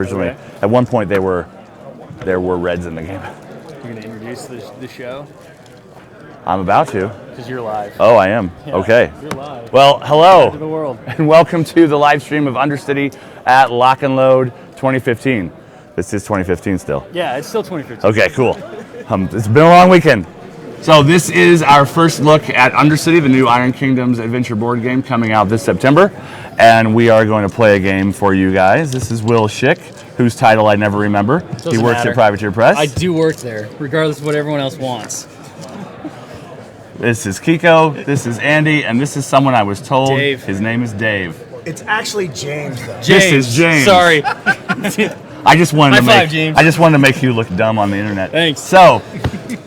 Originally, Okay. at one point there were reds in the game. You're going to introduce the show? I'm about to. Because you're live. Oh, I am. Yeah, Okay. You're live. Well, hello. To the world. And welcome to the live stream of Undercity at Lock and Load 2015. This is 2015 still. Yeah, it's still 2015. Okay, cool. It's been a long weekend. So this is our first look at Undercity, the new Iron Kingdoms adventure board game coming out this September. And we are going to play a game for you guys. This is Will Schick, whose title I never remember. He works matter. at Privateer Press. I do work there, regardless of what everyone else wants. This is Kiko, this is Andy, and this is someone I was told Dave. His name is Dave. It's actually James, though. This is James. Sorry. I just wanted to High make five, James. I just wanted to make you look dumb on the internet. Thanks. So,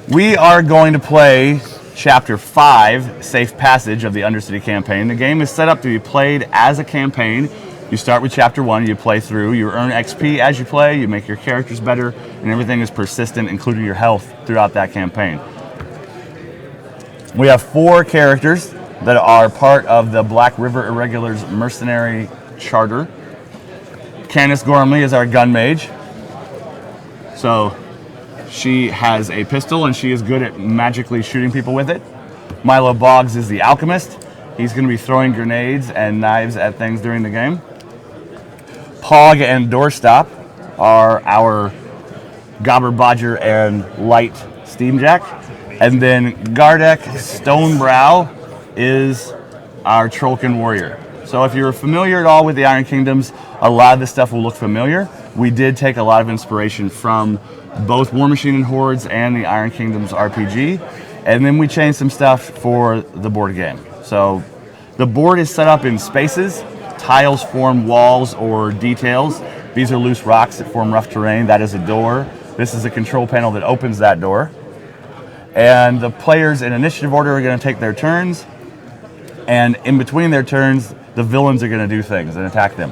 we are going to play Chapter 5, Safe Passage of the Undercity campaign. The game is set up to be played as a campaign. You start with Chapter 1, you play through, you earn XP as you play, you make your characters better, and everything is persistent, including your health throughout that campaign. We have 4 characters that are part of the Black River Irregulars Mercenary Charter. Candice Gormley is our gun mage. So she has a pistol and she is good at magically shooting people with it. Milo Boggs is the alchemist. He's going to be throwing grenades and knives at things during the game. Pog and Doorstop are our Gobber Bodger and Light Steamjack. And then Gardex Stonebrow is our Trollkin Warrior. So if you're familiar at all with the Iron Kingdoms, a lot of this stuff will look familiar. We did take a lot of inspiration from both War Machine and Hordes and the Iron Kingdoms RPG. And then we changed some stuff for the board game. So the board is set up in spaces. Tiles form walls or details. These are loose rocks that form rough terrain. That is a door. This is a control panel that opens that door. And the players in initiative order are going to take their turns. And in between their turns, the villains are going to do things and attack them.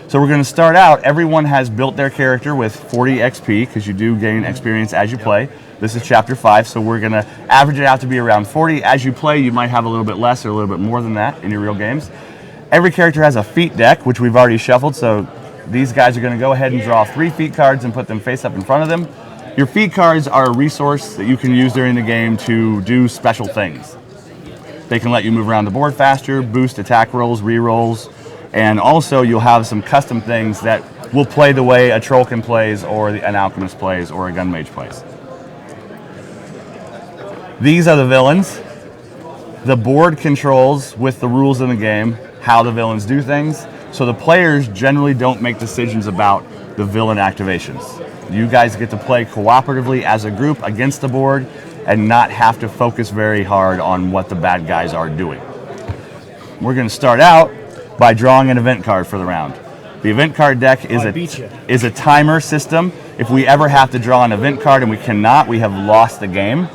So we're going to start out. Everyone has built their character with 40 XP because you do gain experience as you play. This is Chapter 5, so we're going to average it out to be around 40. As you play, you might have a little bit less or a little bit more than that in your real games. Every character has a feat deck, which we've already shuffled, so these guys are going to go ahead and draw 3 feat cards and put them face up in front of them. Your feat cards are a resource that you can use during the game to do special things. They can let you move around the board faster, boost attack rolls, re-rolls, and also you'll have some custom things that will play the way a Trollkin plays or an Alchemist plays or a Gun Mage plays. These are the villains. The board controls, with the rules in the game, how the villains do things, so the players generally don't make decisions about the villain activations. You guys get to play cooperatively as a group against the board and not have to focus very hard on what the bad guys are doing. We're going to start out by drawing an event card for the round. The event card deck is a timer system. If we ever have to draw an event card and we cannot, we have lost the game.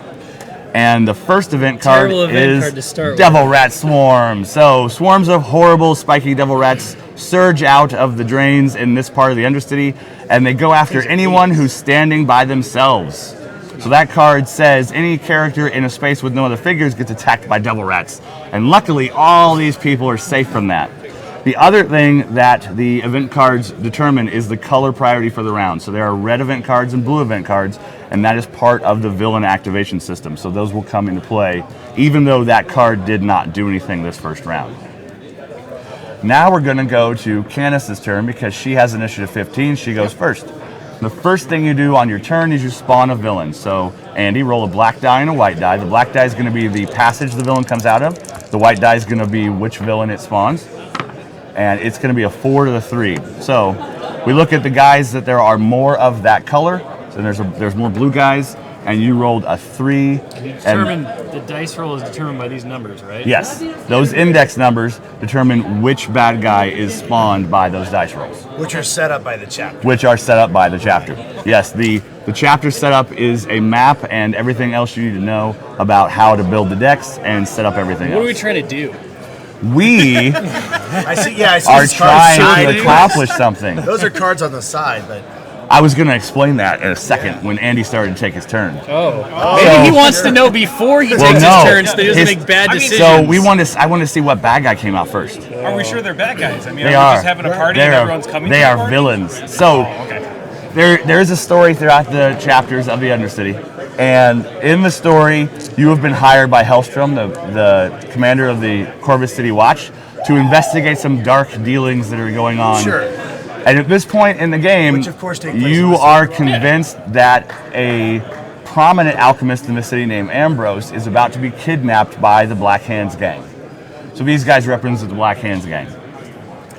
And the first event card is Devil Rat Swarm. So swarms of horrible spiky devil rats surge out of the drains in this part of the Undercity, and they go after anyone who's standing by themselves. So that card says any character in a space with no other figures gets attacked by devil rats. And luckily, all these people are safe from that. The other thing that the event cards determine is the color priority for the round. So there are red event cards and blue event cards, and that is part of the villain activation system. So those will come into play, even though that card did not do anything this first round. Now we're going to go to Candice's turn because she has initiative 15. She goes first. The first thing you do on your turn is you spawn a villain. So Andy, roll a black die and a white die. The black die is going to be the passage the villain comes out of. The white die is going to be which villain it spawns. And it's going to be a 4 to the 3. So we look at the guys that there are more of that color. So there's more blue guys, and you rolled a 3. The dice roll is determined by these numbers, right? Yes, those index numbers determine which bad guy is spawned by those dice rolls. Which are set up by the chapter. Yes, the chapter setup is a map and everything else you need to know about how to build the decks and set up everything else. What are we trying to do? We I see are trying to accomplish something. Those are cards on the side, but I was going to explain that in a second when Andy started to take his turn. Maybe he wants to know before he takes his turn so that he doesn't make bad decisions. So I want to see what bad guy came out first. Are we sure they're bad guys? I mean, They are we are. just having a party and everyone's coming? They to the are party? villains. So there is a story throughout the chapters of the Undercity, and in the story, you have been hired by Hellstrom, the commander of the Corvus City Watch, to investigate some dark dealings that are going on. Sure. And at this point in the game, Which of course take place in you the are convinced that a prominent alchemist in the city named Ambrose is about to be kidnapped by the Black Hands gang. So these guys represent the Black Hands gang.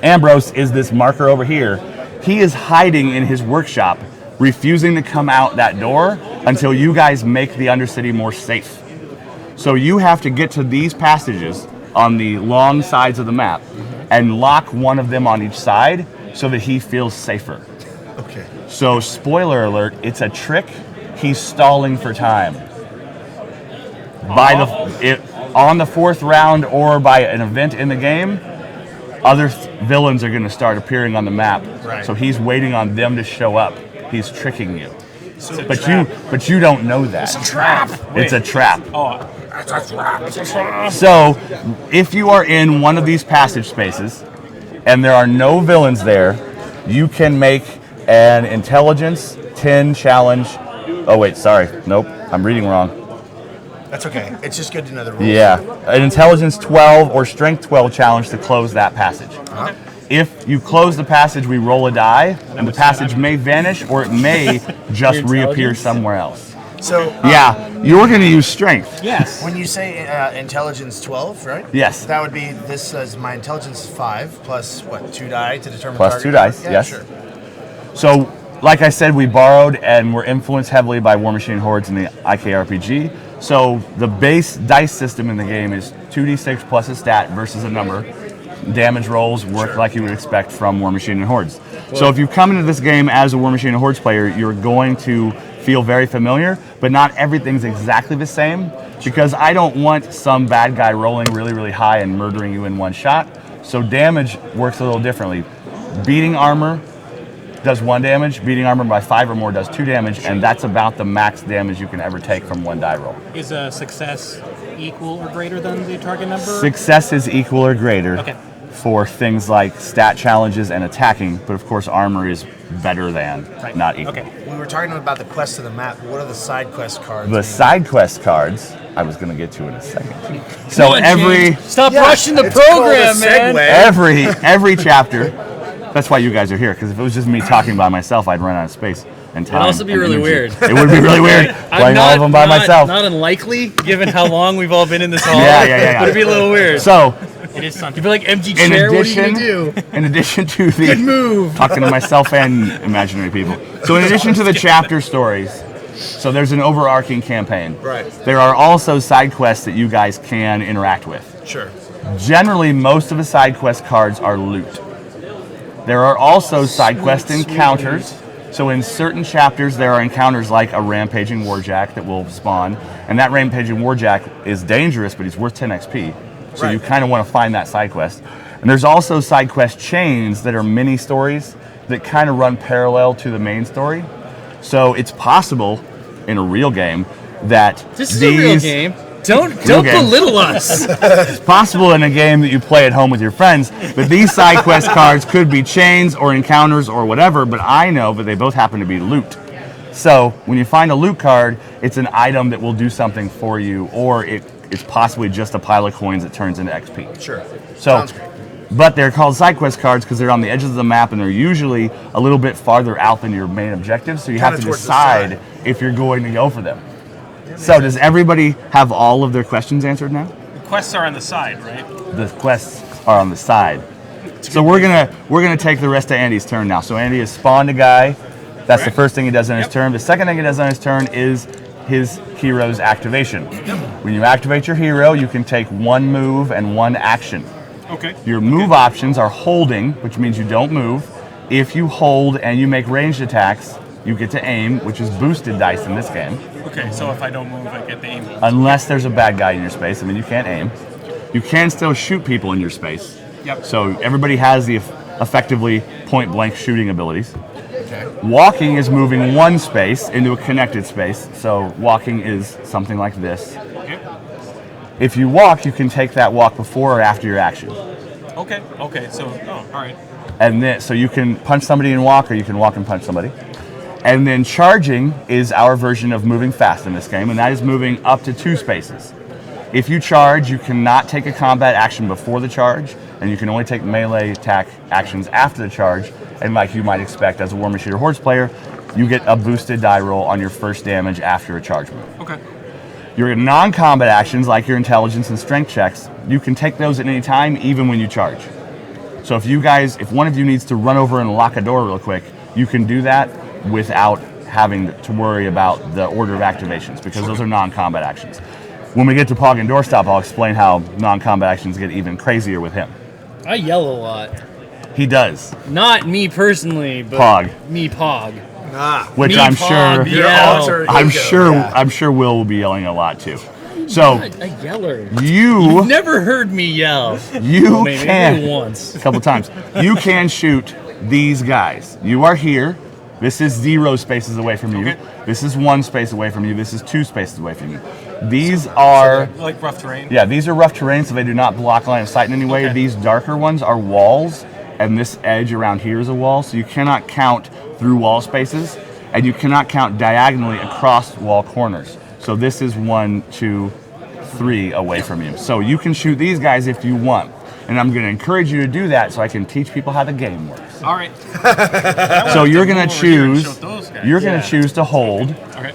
Ambrose is this marker over here. He is hiding in his workshop, refusing to come out that door until you guys make the Undercity more safe. So you have to get to these passages on the long sides of the map and lock one of them on each side so that he feels safer. Okay. So spoiler alert, it's a trick. He's stalling for time. On the fourth round or by an event in the game, other villains are going to start appearing on the map. Right. So he's waiting on them to show up. He's tricking you. So But you don't know that. It's a trap. It's a trap. Oh, It's a trap. It's a trap. So if you are in one of these passage spaces and there are no villains there, you can make an intelligence 10 challenge. Oh wait, sorry. Nope, I'm reading wrong. That's okay. It's just good to know the rules. Yeah, an intelligence 12 or strength 12 challenge to close that passage. If you close the passage, we roll a die, and the passage may vanish or it may just reappear somewhere else. So You're going to use strength. Yes. when you say intelligence 12, right? Yes. That would be this as my intelligence 5 plus what 2 die to determine Plus target 2 dice, number? yes. Sure. So, like I said, we borrowed and were influenced heavily by War Machine Hordes in the IKRPG. So the base dice system in the game is 2d6 plus a stat versus a number. Damage rolls work like you would expect from War Machine and Hordes. So if you come into this game as a War Machine and Hordes player, you're going to feel very familiar, but not everything's exactly the same, because I don't want some bad guy rolling really, really high and murdering you in one shot. So damage works a little differently. Beating armor does 1 damage, beating armor by 5 or more does 2 damage, and that's about the max damage you can ever take from one die roll. Is a success equal or greater than the target number? Success is equal or greater Okay. for things like stat challenges and attacking, but of course armor is better than, not equal. Okay. We were talking about the quests of the map. What are the side quest cards? The side quest cards, I was going to get to in a second. So Stop Yeah, rushing the it's called program, a man. segue. every chapter, that's why you guys are here, because if it was just me talking by myself, I'd run out of space and time. It'd also be and really energy. weird. It would be really weird playing all of them by myself. Not unlikely, given how long we've all been in this hall. Yeah. But it'd be a little weird. So, It is something. You'd be like, empty in chair, what are you going to addition, do? in addition to the Good move. talking to myself and imaginary people. So in addition to the chapter stories, so there's an overarching campaign. Right. There are also side quests that you guys can interact with. Sure. Generally, most of the side quest cards are loot. There are also side quest encounters. So in certain chapters, there are encounters like a rampaging warjack that will spawn, and that rampaging warjack is dangerous, but he's worth 10 XP. So you kind of want to find that side quest. And there's also side quest chains that are mini stories that kind of run parallel to the main story. So it's possible in a real game that This is a real game. Don't game. belittle us. It's possible in a game that you play at home with your friends that these side quest cards could be chains or encounters or whatever, but I know that they both happen to be loot. So when you find a loot card, it's an item that will do something for you, or it's possibly just a pile of coins that turns into XP. Sure. So, Sounds great. but they're called side quest cards because they're on the edges of the map and they're usually a little bit farther out than your main objective, so you have Kinda to towards the decide side. if you're going to go for them. So does everybody have all of their questions answered now? the quests are on the side, right? The quests are on the side. So we're gonna take the rest of Andy's turn now. So Andy has spawned a guy. That's the first thing he does on his turn. The second thing he does on his turn is his hero's activation. When you activate your hero, you can take 1 move and 1 action. Okay. Your move options are holding, which means you don't move. If you hold and you make ranged attacks, you get to aim, which is boosted dice in this game. Okay, so if I don't move, I get the aim. Unless there's a bad guy in your space. I mean, you can't aim. You can still shoot people in your space. Yep. So everybody has the effectively point-blank shooting abilities. Okay. Walking is moving one space into a connected space. So walking is something like this. Okay. If you walk, you can take that walk before or after your action. Okay. Okay. So, all right. And then, so you can punch somebody and walk, or you can walk and punch somebody. And then charging is our version of moving fast in this game, and that is moving up to 2 spaces. If you charge, you cannot take a combat action before the charge, and you can only take melee attack actions after the charge. And like you might expect as a War Machine or Horse player, you get a boosted die roll on your first damage after a charge move. Okay. Your non-combat actions, like your intelligence and strength checks, you can take those at any time, even when you charge. So if one of you needs to run over and lock a door real quick, you can do that without having to worry about the order of activations, because those are non-combat actions. When we get to Pog and Doorstop, I'll explain how non-combat actions get even crazier with him. I yell a lot. He does. Not me personally, but Pog. Me Pog. Which Me I'm Pog, sure yeah. I'm sure Will be yelling a lot too. So A yeller. you Never heard me yell. you Maybe can once. a couple times. You can shoot these guys. You are here. This is 0 spaces away from you. Okay. This is 1 space away from you. This is 2 spaces away from you. These are Like rough terrain. yeah, these are rough terrain, so they do not block line of sight in any way. Okay. These darker ones are walls, and this edge around here is a wall, so you cannot count through wall spaces, and you cannot count diagonally across wall corners. So this is 1, 2, 3 away from you. So you can shoot these guys if you want, and I'm going to encourage you to do that so I can teach people how the game works. All right. So you're going to Move over here and choose. shoot those guys. You're going to choose to hold, Okay.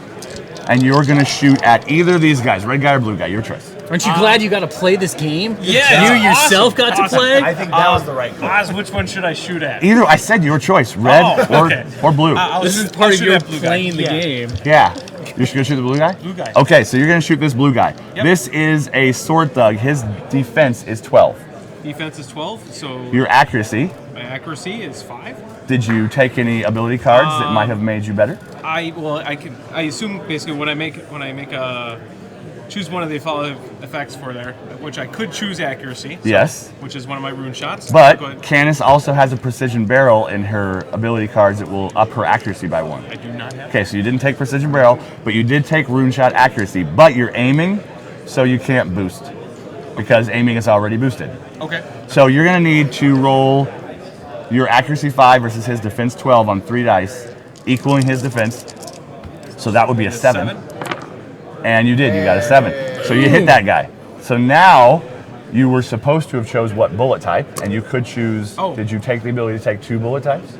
and you're going to shoot at either of these guys, red guy or blue guy, your choice. Aren't you glad you got to play this game? Yeah, You yourself got to play? I think that was the right call. Oz, which one should I shoot at? Either I said your choice, red Oh, okay. or blue. This is part of your playing the game. Yeah. You're going to shoot the blue guy? Blue guy. Okay, so you're going to shoot this blue guy. Yep. This is a sword thug. His defense is 12. Defense is 12, so Your accuracy, my accuracy is 5. did you take any ability cards that might have made you better? I assume basically when I make choose one of the follow effects for there, which I could choose accuracy. So, Yes. Which is one of my rune shots. But Go ahead. Candace also has a precision barrel in her ability cards that will up her accuracy by 1. I do not have. Okay, so you didn't take precision barrel, but you did take rune shot accuracy, but you're aiming, so you can't boost because aiming is already boosted. Okay. So you're going to need to roll your accuracy 5 versus his defense 12 on 3 dice, equaling his defense. So that would be a 7. And you did. You got a 7. So you hit that guy. So now you were supposed to have chose what bullet type, and you could choose. Oh. Did you take the ability to take 2 bullet types?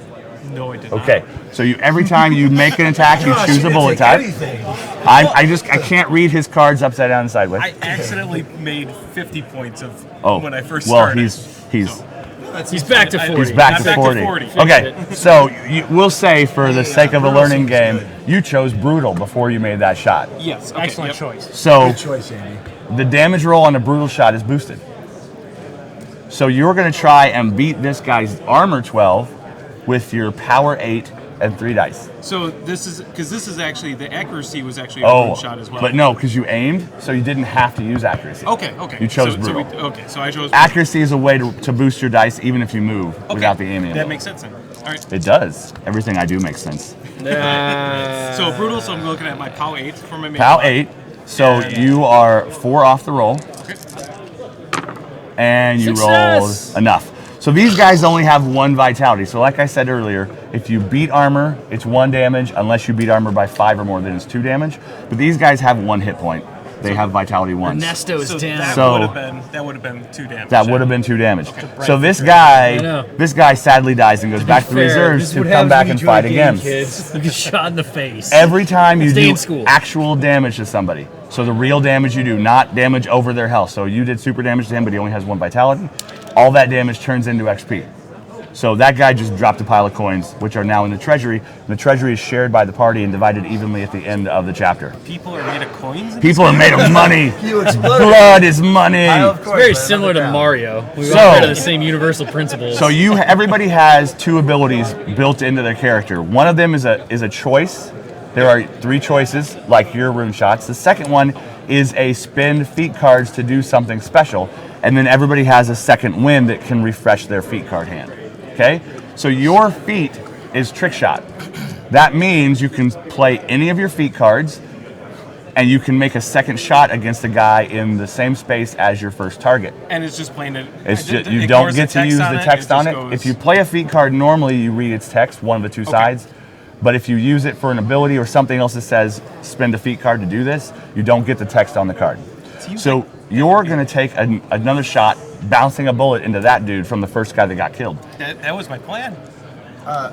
No, I did not. Okay. So every time you make an attack, you Gosh, choose you a didn't bullet take type. anything. I can't read his cards upside down and sideways. I accidentally made 50 points of when I first well, started. he's He's back to 40. He's back I'm to 40. 40. Okay, so we'll say for the sake of a learning game, you chose brutal before you made that shot. Yes. Okay, Excellent yep. choice. So Good choice, Andy. the damage roll on a brutal shot is boosted. So you're going to try and beat this guy's armor 12 with your power 8 and 3 dice. So this is because this is actually the accuracy was actually a rune shot as well. But no, because you aimed, so you didn't have to use accuracy. Okay. You chose so brutal. So I chose. Accuracy is a way to boost your dice even if you move without the aiming. That makes sense then. All right. It does. Everything I do makes sense. So brutal. So I'm looking at my POW 8 for my main. POW 8. So you are 4 off the roll. Okay. And you Success! rolled enough. So these guys only have 1 vitality. So like I said earlier, if you beat armor, it's 1 damage. Unless you beat armor by 5 or more, then it's 2 damage. But these guys have 1 hit point. They have vitality 1. Ernesto's So down. that would have been 2 damage. That would have been 2 damage. Right. So this I guy, know. sadly dies and goes back to the reserves to come back and fight again. Kids. You get shot in the face. Every time you Stay do in school. actual damage to somebody, so the real damage you do, not damage over their health. So you did super damage to him, but he only has 1 vitality. All that damage turns into XP. So that guy just dropped a pile of coins, which are now in the treasury. The treasury is shared by the party and divided evenly at the end of the chapter. People are made of coins. People are made of money. You exploded. Blood is money. Of It's course, very but similar to another Mario. We So- all have the same universal principles. So everybody has 2 abilities built into their character. One of them is a choice. There are 3 choices, like your rune shots. The second one is a spend feat cards to do something special, and then everybody has a second win that can refresh their feat card hand. Okay? So your feat is Trick Shot. That means you can play any of your feat cards, and you can make a second shot against a guy in the same space as your first target. And it's just plain. It's just, you don't get to use the text on it. If you play a feat card, normally you read its text, one of the two sides. But if you use it for an ability or something else that says spend a feat card to do this, you don't get the text on the card. So you're going to take another shot, bouncing a bullet into that dude from the first guy that got killed. That was my plan.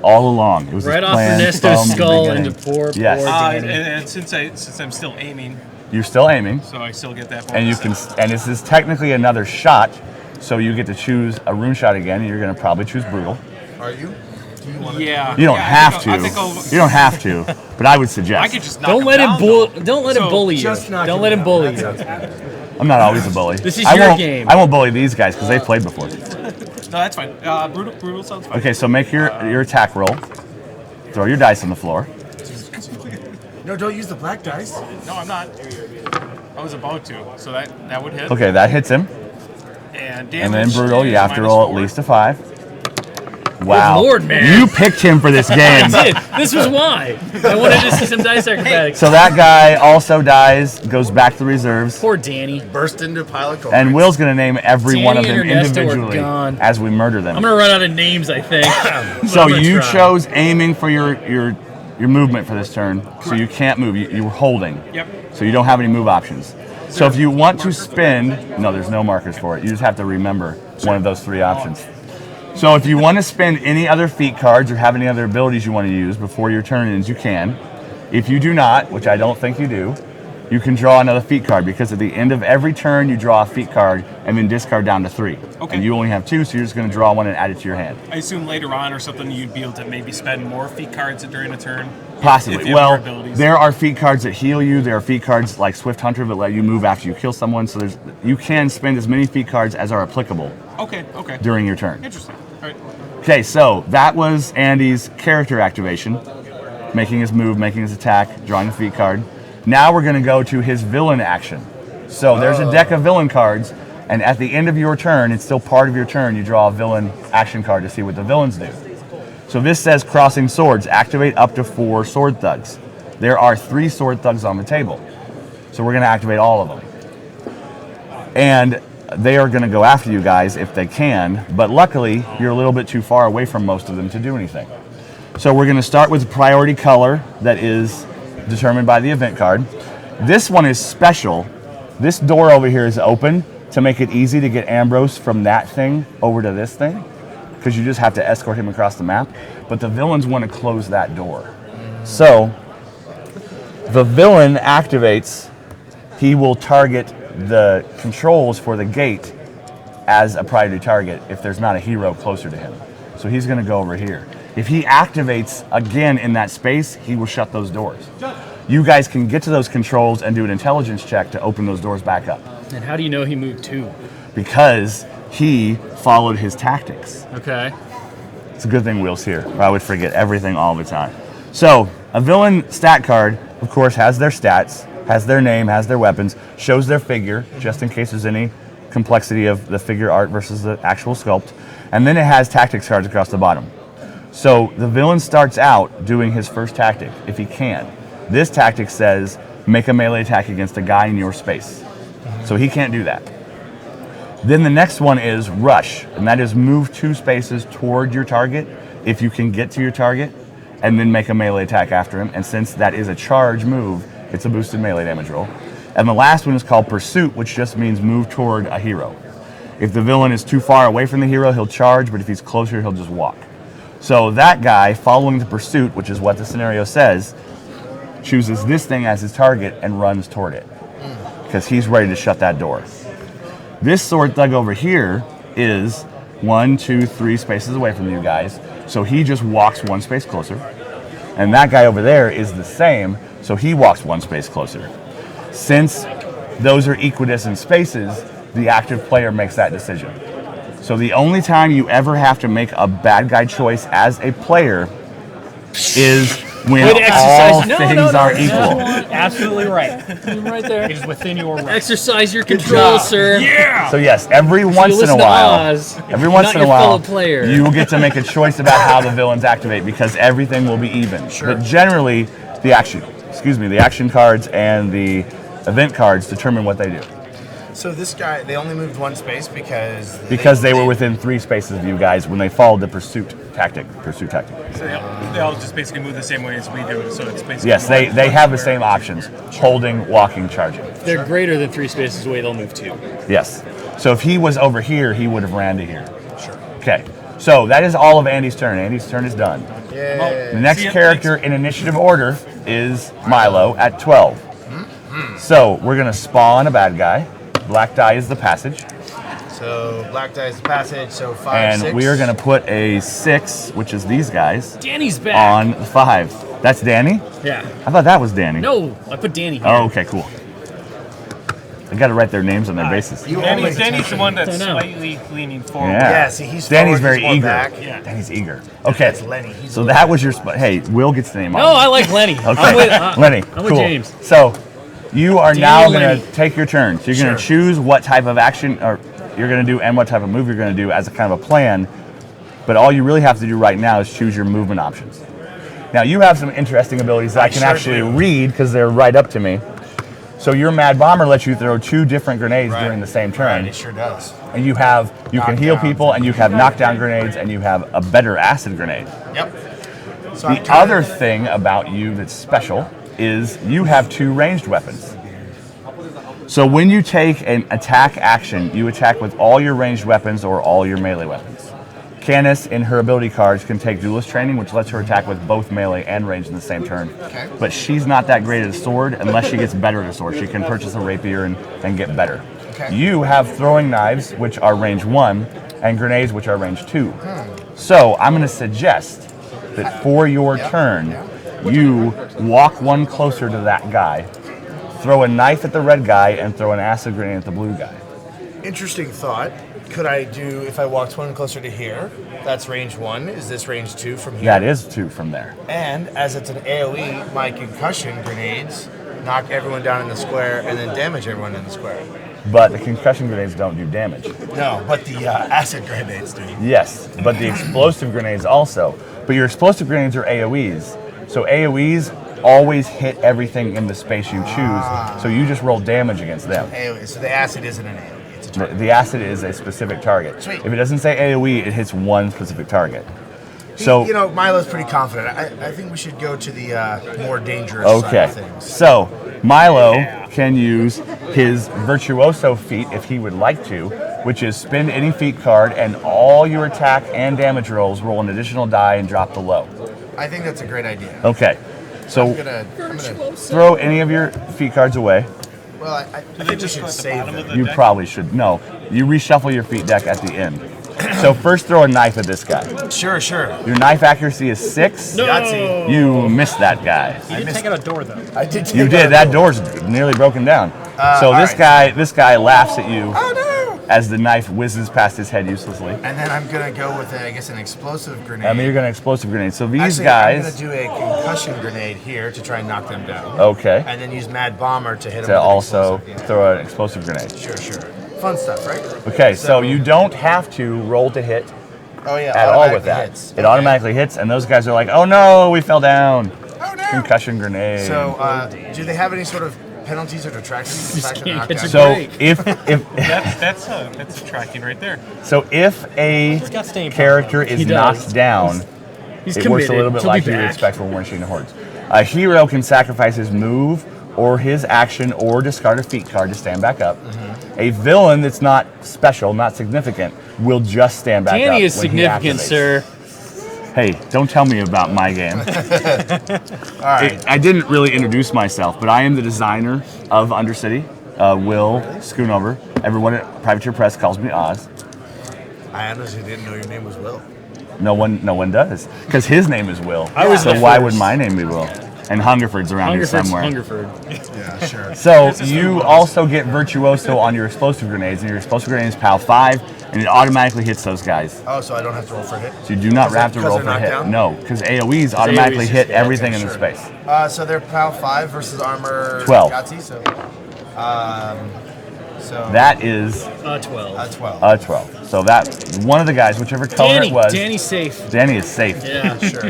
All along. It was Right his off plan Ernesto's from the skull beginning. into poor And, Danny. and since I'm still aiming, You're still aiming. so I still get that bonus. And you can, and this is technically another shot, so you get to choose a rune shot again, and you're going to probably choose brutal. Are you? Do you want to? Yeah. You don't yeah, have to. I think I'll, You don't have to, but I would suggest. I could just knock Don't him let down, him though. don't let him So, bully you. Just knock Don't him let him down. bully That you. sounds good. I'm not always a bully. This is I your won't, game. I won't bully these guys because they've played before. No, that's fine. Brutal sounds fine. Okay, so make your attack roll. Throw your dice on the floor. No, don't use the black dice. No, I'm not. I was about to, so that would hit. Okay, that hits him. And And then damage brutal, you is have to minus roll 4. at least a 5. Wow. Lord, man. You picked him for this game. I did. This was why. I wanted to see some dice acrobatics. So that guy also dies, goes back to the reserves. Poor Danny. Burst into a pile of And Will's going to name every Danny one of and them Ernesto are individually gone. as we murder them. I'm gonna run out of names, I think. But So I'm gonna you try. chose aiming for your movement for this turn, so you can't move. You were holding. Yep. So you don't have any move options. So if you want to spend, no, there's no markers for it. You just have to remember one of those 3 options. So if you want to spend any other feat cards or have any other abilities you want to use before your turn ends, you can. If you do not, which I don't think you do, you can draw another feat card, because at the end of every turn you draw a feat card and then discard down to 3. Okay. And you only have 2, so you're just going to draw one and add it to your hand. I assume later on or something you'd be able to maybe spend more feat cards during a turn. If Possibly. you have Well, more abilities. there are feat cards that heal you. There are feat cards like Swift Hunter that let you move after you kill someone. So you can spend as many feat cards as are applicable Okay. during your turn. Interesting. All right. Okay, so that was Andy's character activation, making his move, making his attack, drawing a feat card. Now we're going to go to his villain action. So there's a deck of villain cards, and at the end of your turn, it's still part of your turn, you draw a villain action card to see what the villains do. So this says crossing swords, activate up to 4 sword thugs. There are 3 sword thugs on the table. So we're going to activate all of them. And they are going to go after you guys if they can, but luckily you're a little bit too far away from most of them to do anything. So we're going to start with the priority color that is determined by the event card. This one is special. This door over here is open to make it easy to get Ambrose from that thing over to this thing, because you just have to escort him across the map. But the villains want to close that door. So the villain activates, he will target the controls for the gate as a priority target if there's not a hero closer to him. So he's going to go over here. If he activates again in that space, he will shut those doors. You guys can get to those controls and do an intelligence check to open those doors back up, And how do you know he moved 2? because he followed his tactics. Okay. It's a good thing Will's here, or I would forget everything all the time. So a villain stat card, of course, has their stats, has their name, has their weapons, shows their figure, just in case there's any complexity of the figure art versus the actual sculpt. And then it has tactics cards across the bottom. So the villain starts out doing his first tactic, if he can. This tactic says, make a melee attack against a guy in your space. So he can't do that. Then the next one is rush, and that is move 2 spaces toward your target if you can get to your target, and then make a melee attack after him. And since that is a charge move, it's a boosted melee damage roll. And the last one is called pursuit, which just means move toward a hero. If the villain is too far away from the hero, he'll charge, but if he's closer, he'll just walk. So that guy, following the pursuit, which is what the scenario says, chooses this thing as his target and runs toward it, because he's ready to shut that door. This sword thug over here is 1, 2, 3 spaces away from you guys, so he just walks 1 space closer. And that guy over there is the same, so he walks 1 space closer. Since those are equidistant spaces, the active player makes that decision. So the only time you ever have to make a bad guy choice as a player is when Good exercise. all things are equal. Absolutely right. Right there. It is within your right. Exercise your control, sir. Yeah. So yes, every once in a listen to while, Oz, every once not in a your while, fellow player. you will get to make a choice about how the villains activate because everything will be even. Sure. But generally, the action cards and the event cards determine what they do. So this guy, they only moved one space because Because they were within 3 spaces of you guys when they followed the pursuit tactic. So they all just basically move the same way as we do. So it's basically Yes, they have the same options: holding, walking, charging. If they're greater than 3 spaces away, they'll move 2. Yes. So if he was over here, he would have ran to here. Sure. Okay. So that is all of Andy's turn. Andy's turn is done. Yeah. The next character in initiative order is Milo at 12. So we're going to spawn a bad guy. Black die is the passage. So black die is the passage. So 5, And 6. we are going to put a 6, which is these guys, Danny's back. on the 5. That's Danny? Yeah. I thought that was Danny. No, I put Danny here. Oh, okay, cool. I got to write their names on their bases. You always Danny's the one that's I know. slightly leaning forward. Yeah. Yeah, see, he's Danny's forward, very he's more eager. back. Yeah. Danny's eager. Okay. That's Lenny. He's So a that was your spot. Hey, Will gets the name on No, it. I like Lenny. Okay. I'm Lenny, with cool. James. So you are Danny now or going Lenny? to take your turn. So you're going to Sure. choose what type of action or you're going to do and what type of move you're going to do as a kind of a plan. But all you really have to do right now is choose your movement options. Now you have some interesting abilities that I can sure actually do. read because they're right up to me. So your Mad Bomber lets you throw 2 different grenades during the same turn. Right, it sure does. And you can heal Knockdown. people, and you have knockdown grenades, and you have a better acid grenade. Yep. So The other thing about you that's special is you have 2 ranged weapons. So when you take an attack action, you attack with all your ranged weapons or all your melee weapons. Candace, in her ability cards, can take duelist training, which lets her attack with both melee and ranged in the same turn. Okay. But she's not that great at a sword unless she gets better at a sword. She can purchase a rapier and get better. Okay. You have throwing knives, which are range 1, and grenades, which are range 2. So I'm going to suggest that for your turn, you walk one closer to that guy, throw a knife at the red guy, and throw an acid grenade at the blue guy. Interesting thought. Could I do, if I walked one closer to here, that's range 1. Is this range 2 from here? That is 2 from there. And as it's an AoE, my concussion grenades knock everyone down in the square and then damage everyone in the square. But the concussion grenades don't do damage. No, but the acid grenades do. Yes, but the explosive grenades also. But your explosive grenades are AoEs. So AoEs always hit everything in the space you choose. So you just roll damage against them. AoE. So the acid isn't an AoE. It's a target. The acid is a specific target. Sweet. If it doesn't say AoE, it hits one specific target. So You know, Milo's pretty confident. I think we should go to the more dangerous side okay, of things. so Milo can use his Virtuoso feat if he would like to, which is spend any feat card and all your attack and damage rolls roll an additional die and drop the low. I think that's a great idea. Okay, so I'm gonna throw any of your feat cards away. well, I think we should save them. You probably should. No, you reshuffle your feat deck at the end. So first throw a knife at this guy. Sure. Your knife accuracy is 6. Yahtzee. You missed that guy. You did take out a door, though. I did. You take did. out That a- door's nearly broken down. So all this right. guy laughs at you Oh no! as the knife whizzes past his head uselessly. And then I'm gonna go with, I guess, an explosive grenade. I mean, you're going to explosive grenade. So these Actually, guys, I'm gonna do a concussion grenade here to try and knock them down. okay, And then use Mad Bomber to hit them. to also throw an explosive grenade. Sure. Fun stuff, right? Okay, so you don't have to roll to hit Oh yeah. at all with automatically that. hits. It Okay. automatically hits, and those guys are like, "Oh no, we fell down." Oh no! Concussion grenade. So, do they have any sort of penalties or detractions? can't catch a So break. if That's a tracking right there. so if a got staying power, character is He does. knocked down, He's it committed. works a little bit He'll like be you would back. expect from War Machine Hordes. A hero can sacrifice his move or his action or discard a feat card to stand back up. A villain that's not special, not significant, will just stand back up. Danny is when he significant, activates. sir. Hey, don't tell me about my game. All right. I didn't really introduce myself, but I am the designer of Undercity, Will Schoonover. Everyone at Privateer Press calls me Oz. I honestly didn't know your name was Will. No one does, because his name is Will. I was so the why first. would my name be Will? And Hungerford's around here Hungerford's somewhere. Hungerford. Yeah, sure. So you also get Virtuoso on your explosive grenades, and your explosive grenades PAL 5. and it automatically hits those guys. Oh, so I don't have to roll for a hit? So you do not have to because roll they're for a hit. knocked down? No, because AoEs automatically AoEs hit just- yeah, everything in the sure. space. So they're POW 5 versus armor 12. Yahtzee, so That is 12. 12. 12. So that one of the guys, whichever color it was, Danny's safe. Danny is safe. Yeah. Sure.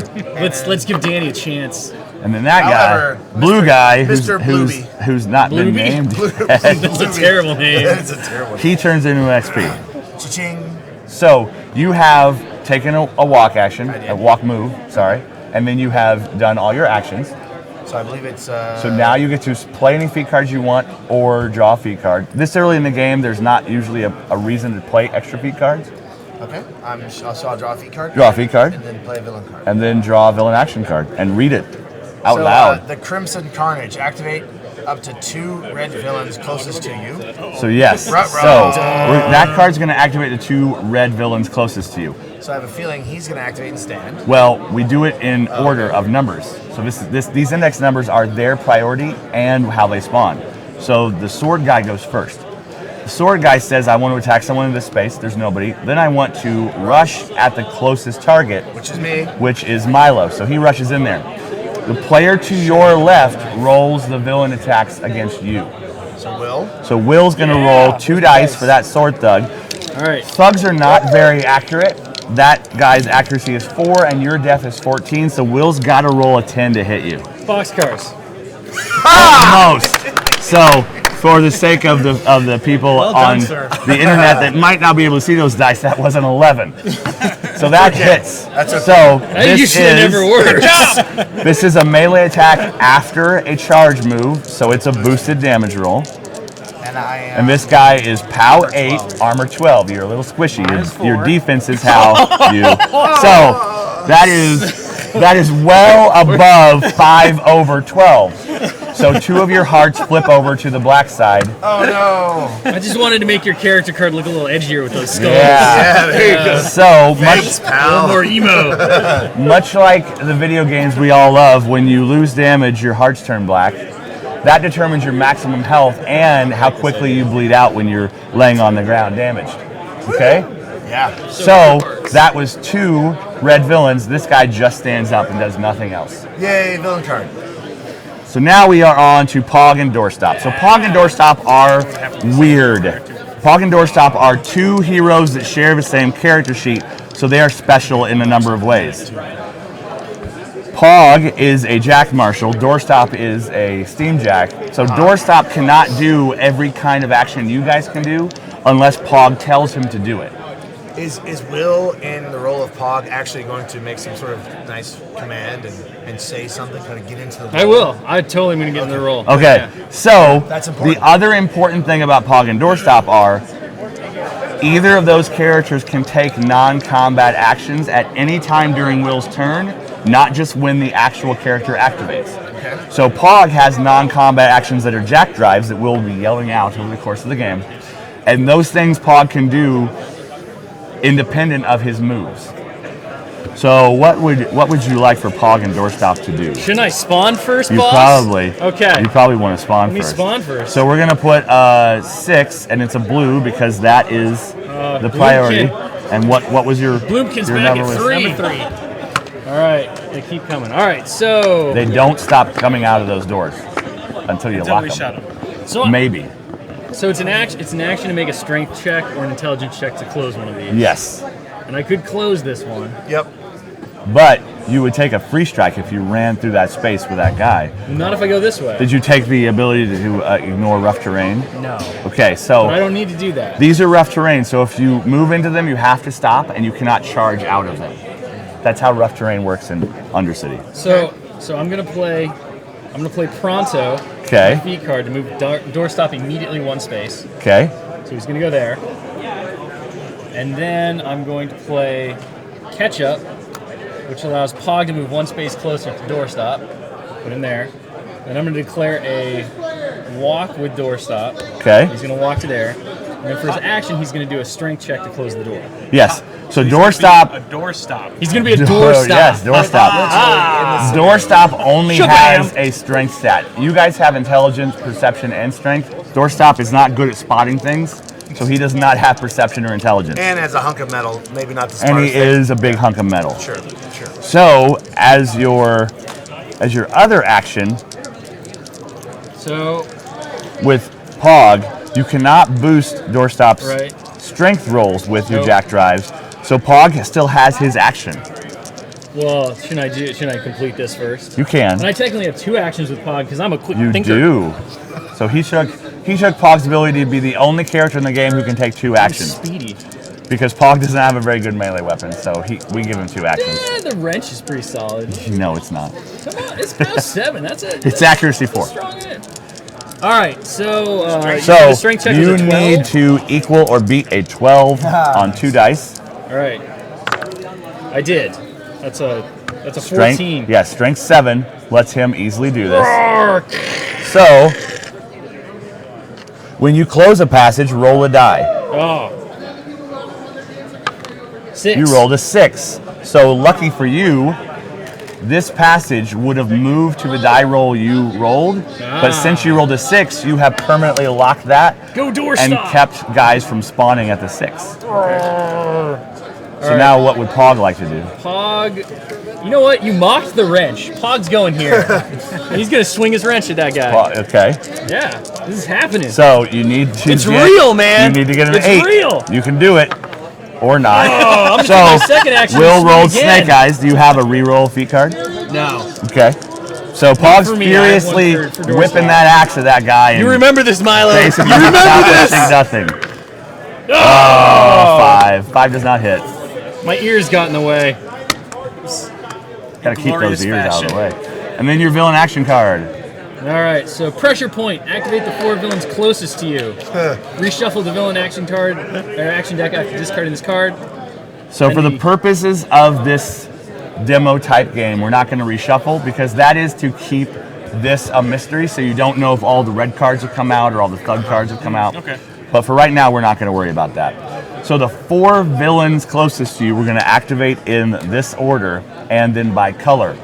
Let's give Danny a chance. And then that However, guy, blue guy, Mr. Blueby. who's not been Blueby? named That's a terrible name. That's a terrible he turns into an XP. Cha-ching. So you have taken a walk action, I did. a walk move, sorry, and then you have done all your actions. So I believe it's... So now you get to play any feat cards you want or draw a feat card. This early in the game, there's not usually a reason to play extra feat cards. Okay. So I'll draw a feat card. Draw a feat card, And then play a villain card. and then draw a villain action card and read it out So, loud. the Crimson Carnage. Activate up to 2 red villains closest to you. So yes, Ruh-roh. that card's going to activate the 2 red villains closest to you. So I have a feeling he's going to activate and stand. Well, we do it in order of numbers. So these index numbers are their priority and how they spawn. So the sword guy goes first. The sword guy says, I want to attack someone in this space. There's nobody. Then I want to rush at the closest target, Which is me. which is Milo. So he rushes in there. The player to your left rolls the villain attacks against you. So Will. So Will's going to roll 2 dice for that sword thug. All right. Thugs are not very accurate. That guy's accuracy is 4 and your def is 14, so Will's got to roll a 10 to hit you. Boxcars. Almost. So, for the sake of the people on the internet that might not be able to see those dice, that was an 11. So that hits. That's okay. So That this usually never works. This is a melee attack after a charge move, so it's a boosted damage roll. And I am... And this guy is POW 8, armor 12. You're a little squishy. Your defense is how you. So that is well above 5 over 12. So 2 of your hearts flip over to the black side. Oh, no. I just wanted to make your character card look a little edgier with those skulls. Yeah. There you go. So Thanks, A pal. little more emo. much like the video games we all love, when you lose damage, your hearts turn black. That determines your maximum health and how quickly you bleed out when you're laying on the ground damaged. Okay? Yeah. So that was 2 red villains. This guy just stands up and does nothing else. Yay, villain card. So now we are on to Pog and Doorstop. So Pog and Doorstop are weird. Pog and Doorstop are 2 heroes that share the same character sheet, so they are special in a number of ways. Pog is a Jack Marshal, Doorstop is a Steam Jack. So Doorstop cannot do every kind of action you guys can do unless Pog tells him to do it. Is Will in the role of Pog actually going to make some sort of nice command and say something, kind of get into the role? I will. I totally am going to get in the role. Okay, so That's important. the other important thing about Pog and Doorstop are either of those characters can take non-combat actions at any time during Will's turn, not just when the actual character activates. Okay. So Pog has non-combat actions that are jack drives that we'll be yelling out over the course of the game. And those things Pog can do independent of his moves. So what would you like for Pog and Doorstop to do? Shouldn't I spawn first, You boss? probably. Okay. You probably want to spawn Let me first. spawn first. So we're gonna put 6, and it's a blue because that is the Bloomkin. priority. And what was your Bloomkin's your back number at was- 3. Number 3. All right. They keep coming. All right. So. They don't stop coming out of those doors until you Until lock we them. shut him. So, Maybe. so it's an action. It's an action to make a strength check or an intelligence check to close one of these. Yes. And I could close this one. Yep. But you would take a free strike if you ran through that space with that guy. Not if I go this way. Did you take the ability to ignore rough terrain? No. Okay, But I so don't need to do that. these are rough terrain, so if you move into them, you have to stop, and you cannot charge out of them. That's how rough terrain works in Undercity. So I'm gonna play Pronto. Okay. My feat card to move Doorstop immediately 1 space. Okay. So he's gonna go there. And then I'm going to play Catch Up, which allows Pog to move 1 space closer to Doorstop. Put him there. Then I'm going to declare a walk with Doorstop. Okay. He's going to walk to there. And then for his action, he's going to do a strength check to close the door. Yes. So Doorstop. A doorstop. He's going to be a Doorstop. Yes, Doorstop. Doorstop only has a strength stat. You guys have intelligence, perception, and strength. Doorstop is not good at spotting things, so he does not have perception or intelligence. And as a hunk of metal, maybe not the And smartest he is a big hunk of metal. Sure. So as your other action, So, with Pog, you cannot boost Doorstop's right. strength rolls with your Nope. jack drives. So Pog still has his action. Well, shouldn't I complete this first? You can. And I technically have 2 actions with Pog because I'm a quick You thinker. do. So he took Pog's ability to be the only character in the game who can take 2 I'm actions. speedy. Because Pog doesn't have a very good melee weapon, so we give him 2 actions. The wrench is pretty solid. No, it's not. Come on, it's plus 7. That's it. It's accuracy 4. Strong hit. All right, so So the strength check you was a 12. need to equal or beat a 12 on 2 dice. All right, I did. That's a Strength, 14. yeah, strength 7 lets him easily do this. So when you close a passage, roll a die. Oh. 6. You rolled a 6. So lucky for you, this passage would have moved to the die roll you rolled, but since you rolled a 6, you have permanently locked that Go Doorstop. and kept guys from spawning at the 6. So now what would Pog like to do? Pog. You know what? You mocked the wrench. Pog's going here. And he's going to swing his wrench at that guy. Okay. Yeah, this is happening. So you need to It's real, man. You need to get an It's 8. real. You can do it. Or not. I'm gonna So take my second action Will and swing rolled again. Snake Eyes. Do you have a reroll feat card? No. Okay. So Pog's for me, I have one furiously for Doorstop. whipping that axe at that guy. You and remember this, Milo. basically You remember accomplishing this. nothing. Oh, 5. 5 does not hit. My ears got in the way. Gotta keep Glorious those ears out of the fashion. way. And then your villain action card. All right, so pressure point. Activate the 4 villains closest to you. Reshuffle the villain action card, action deck after discarding this card. So for the purposes of this demo type game, we're not going to reshuffle because that is to keep this a mystery, so you don't know if all the red cards have come out or all the thug cards have come out. Okay. But for right now, we're not going to worry about that. So the 4 villains closest to you, we're going to activate in this order and then by color.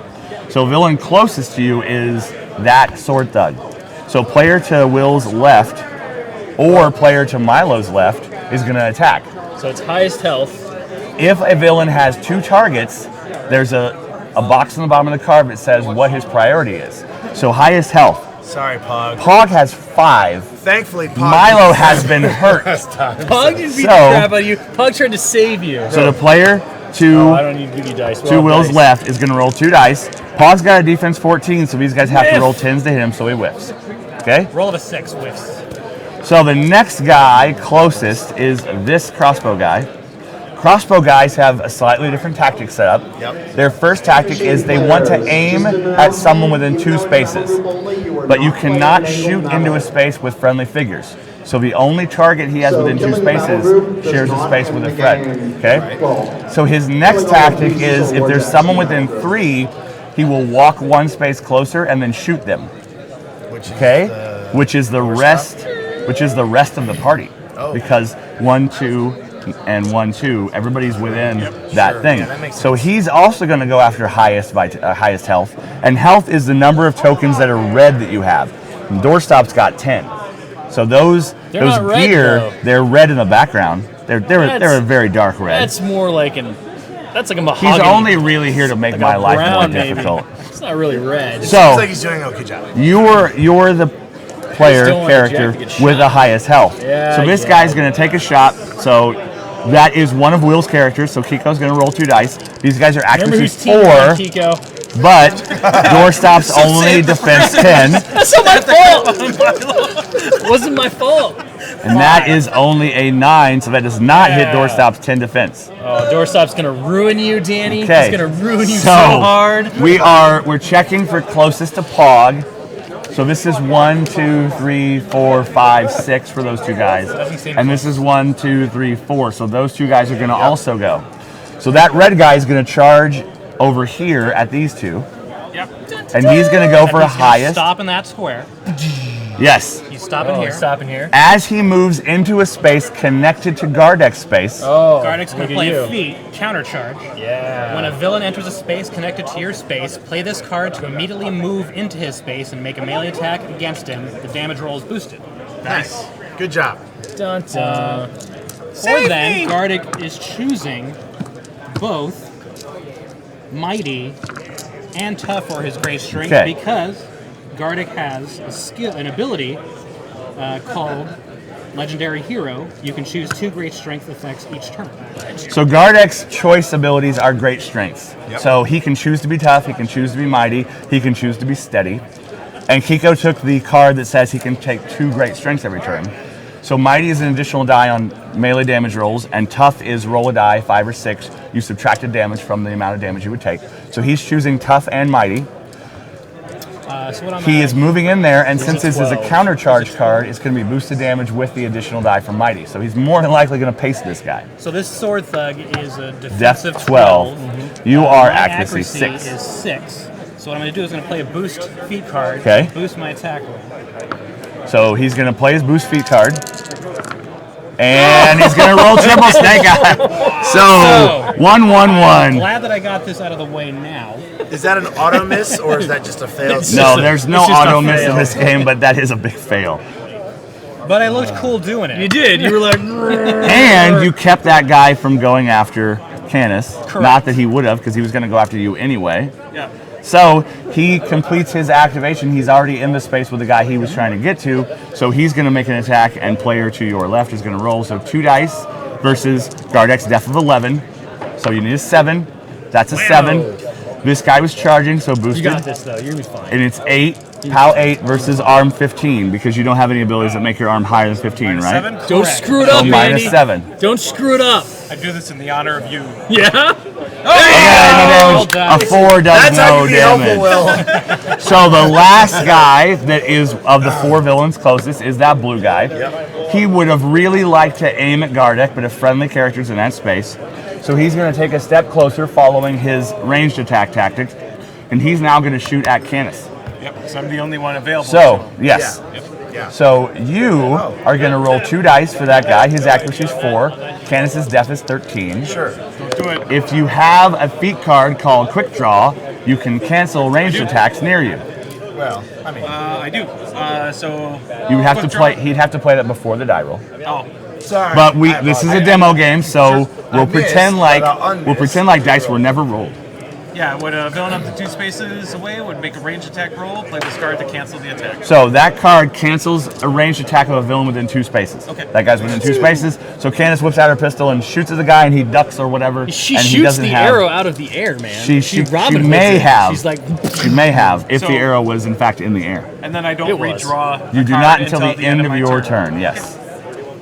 So villain closest to you is that sword thug. So player to Will's left or player to Milo's left is going to attack. So it's highest health. If a villain has 2 targets, there's a box on the bottom of the card that says what his priority is. So highest health. Sorry, Pog. Pog has 5. Thankfully, Pog. Milo has been hurt. Pug just beat So- the crap out of you. Pug tried to save you. So the player I to don't need to give you dice. We're all Will's dice. left is going to roll 2 dice. Pog's got a defense 14, so these guys have to roll 10s to hit him, so he whiffs. Okay? Roll of a 6, whiffs. So the next guy closest is this crossbow guy. Crossbow guys have a slightly different tactic set up. Yep. Their first tactic is they want to aim at someone within 2 spaces, but you cannot shoot into a space with friendly figures. So the only target he has within 2 spaces shares a space with a friend. Okay? So his next tactic is if there's someone within 3, he will walk 1 space closer and then shoot them. Okay? Which is the rest of the party. Because 1, 2, and 1, 2, everybody's within that thing. Yeah, that makes so he's also going to go after highest health, and health is the number of tokens that are red that you have. And Doorstop's got 10. So those not red, gear, though. they're red in the background. They're a very dark red. That's more like that's like a He's mahogany. only really here to make like my a life more brown, maybe. difficult. It's not really red. Seems So like he's doing a good job. you're the player don't want Jack character to get with shot. the highest health. Yeah, so this yeah. guy's going to take a shot. So that is one of Will's characters. So Kiko's going to roll 2 dice. These guys are Remember accuracy whose team 4, you're on, Kiko? but Doorstop's only defense 10, That's not my fault. Wasn't my fault. and that is only a 9. So that does not hit Yeah. Doorstop's 10 defense. Oh, Doorstop's gonna ruin you, Danny. Okay. He's gonna ruin you So so hard. we're checking for closest to Pog. So this is 1, 2, 3, 4, 5, 6 for those 2 guys. And this is 1, 2, 3, 4. So those 2 guys are going to also go. So that red guy is going to charge over here at these 2. Yep. And he's going to go for a He's gonna highest. Stop in that square. Yes. He's stopping Oh, here. stopping here. As he moves into a space connected to Gardex space, Oh, Gardex look can at play you. a feat, countercharge. Yeah. When a villain enters a space connected to your space, play this card to immediately move into his space and make a melee attack against him. The damage roll is boosted. Nice. Good job. Dun, dun. Or then, Gardex is choosing both Mighty and Tough for his great strength because Gardex has a skill, an ability called Legendary Hero. You can choose 2 great strength effects each turn. So Gardex choice abilities are great strengths. So he can choose to be tough, he can choose to be mighty, he can choose to be steady. And Kiko took the card that says he can take 2 great strengths every turn. So mighty is an additional die on melee damage rolls, and tough is roll a die, 5 or 6. You subtracted damage from the amount of damage you would take. So he's choosing tough and mighty. He is moving in there, and since this is a countercharge card, it's going to be boosted damage with the additional die from mighty. So he's more than likely going to pace this guy. So this Sword Thug is a Def defensive 12. You are my accuracy 6. is 6. So what I'm going to do is I'm going to play a boost feat card. Okay. Boost my attack roll. So he's going to play his boost feat card. And he's going to roll triple snake eye. So 1, 1, 1. Glad that I got this out of the way now. Is that an auto miss or is that just a failed? No, there's no auto miss in this game, but that is a big fail. But I looked cool doing it. You did. You were like, And you kept that guy from going after Canis. Not that he would have, because he was going to go after you anyway. Yeah. So he completes his activation. He's already in the space with the guy he was trying to get to. So he's going to make an attack, and player to your left is going to roll. So 2 dice versus Gardex Def of 11. So you need a 7. That's a 7. This guy was charging, so boosted. you got this though. You're gonna be fine. And it's 8. POW 8 versus arm 15, because you don't have any abilities that make your arm higher than 15, right? 7? Don't screw it up, So Manny. minus 7. Don't screw it up. I do this in the honor of you. Yeah. A 4 does That's how no you be helpful, damage. Will. So the last guy that is of the 4 villains closest is that blue guy. He would have really liked to aim at Gardex, but a friendly character's in that space. So he's going to take a step closer following his ranged attack tactics, and he's now going to shoot at Canis. Yep, because I'm the only one available. So, yes. Yeah. So you are going to roll 2 dice for that guy. His accuracy is 4. Canis's def is 13. Sure. Don't do it. If you have a feat card called Quick Draw, you can cancel ranged attacks near you. Well, I mean, I do. So You would have to quick play. draw. He'd have to play that before the die roll. Oh, sorry. But I this is a apologize. demo game, so we'll missed, pretend but I'll unmiss. like dice were never rolled. yeah. Would a villain up to 2 spaces away would make a ranged attack roll. Play this card to cancel the attack. So that card cancels a ranged attack of a villain within 2 spaces. Okay. That guy's within 2 spaces. So Canis whips out her pistol and shoots at the guy, and he ducks or whatever. She and he shoots doesn't the have, arrow out of the air, man. She Robin Hoods may it. have. She's like, She may have if So- the arrow was in fact in the air. And then I don't It was. redraw. You a do card not until the end of my your turn. Yes.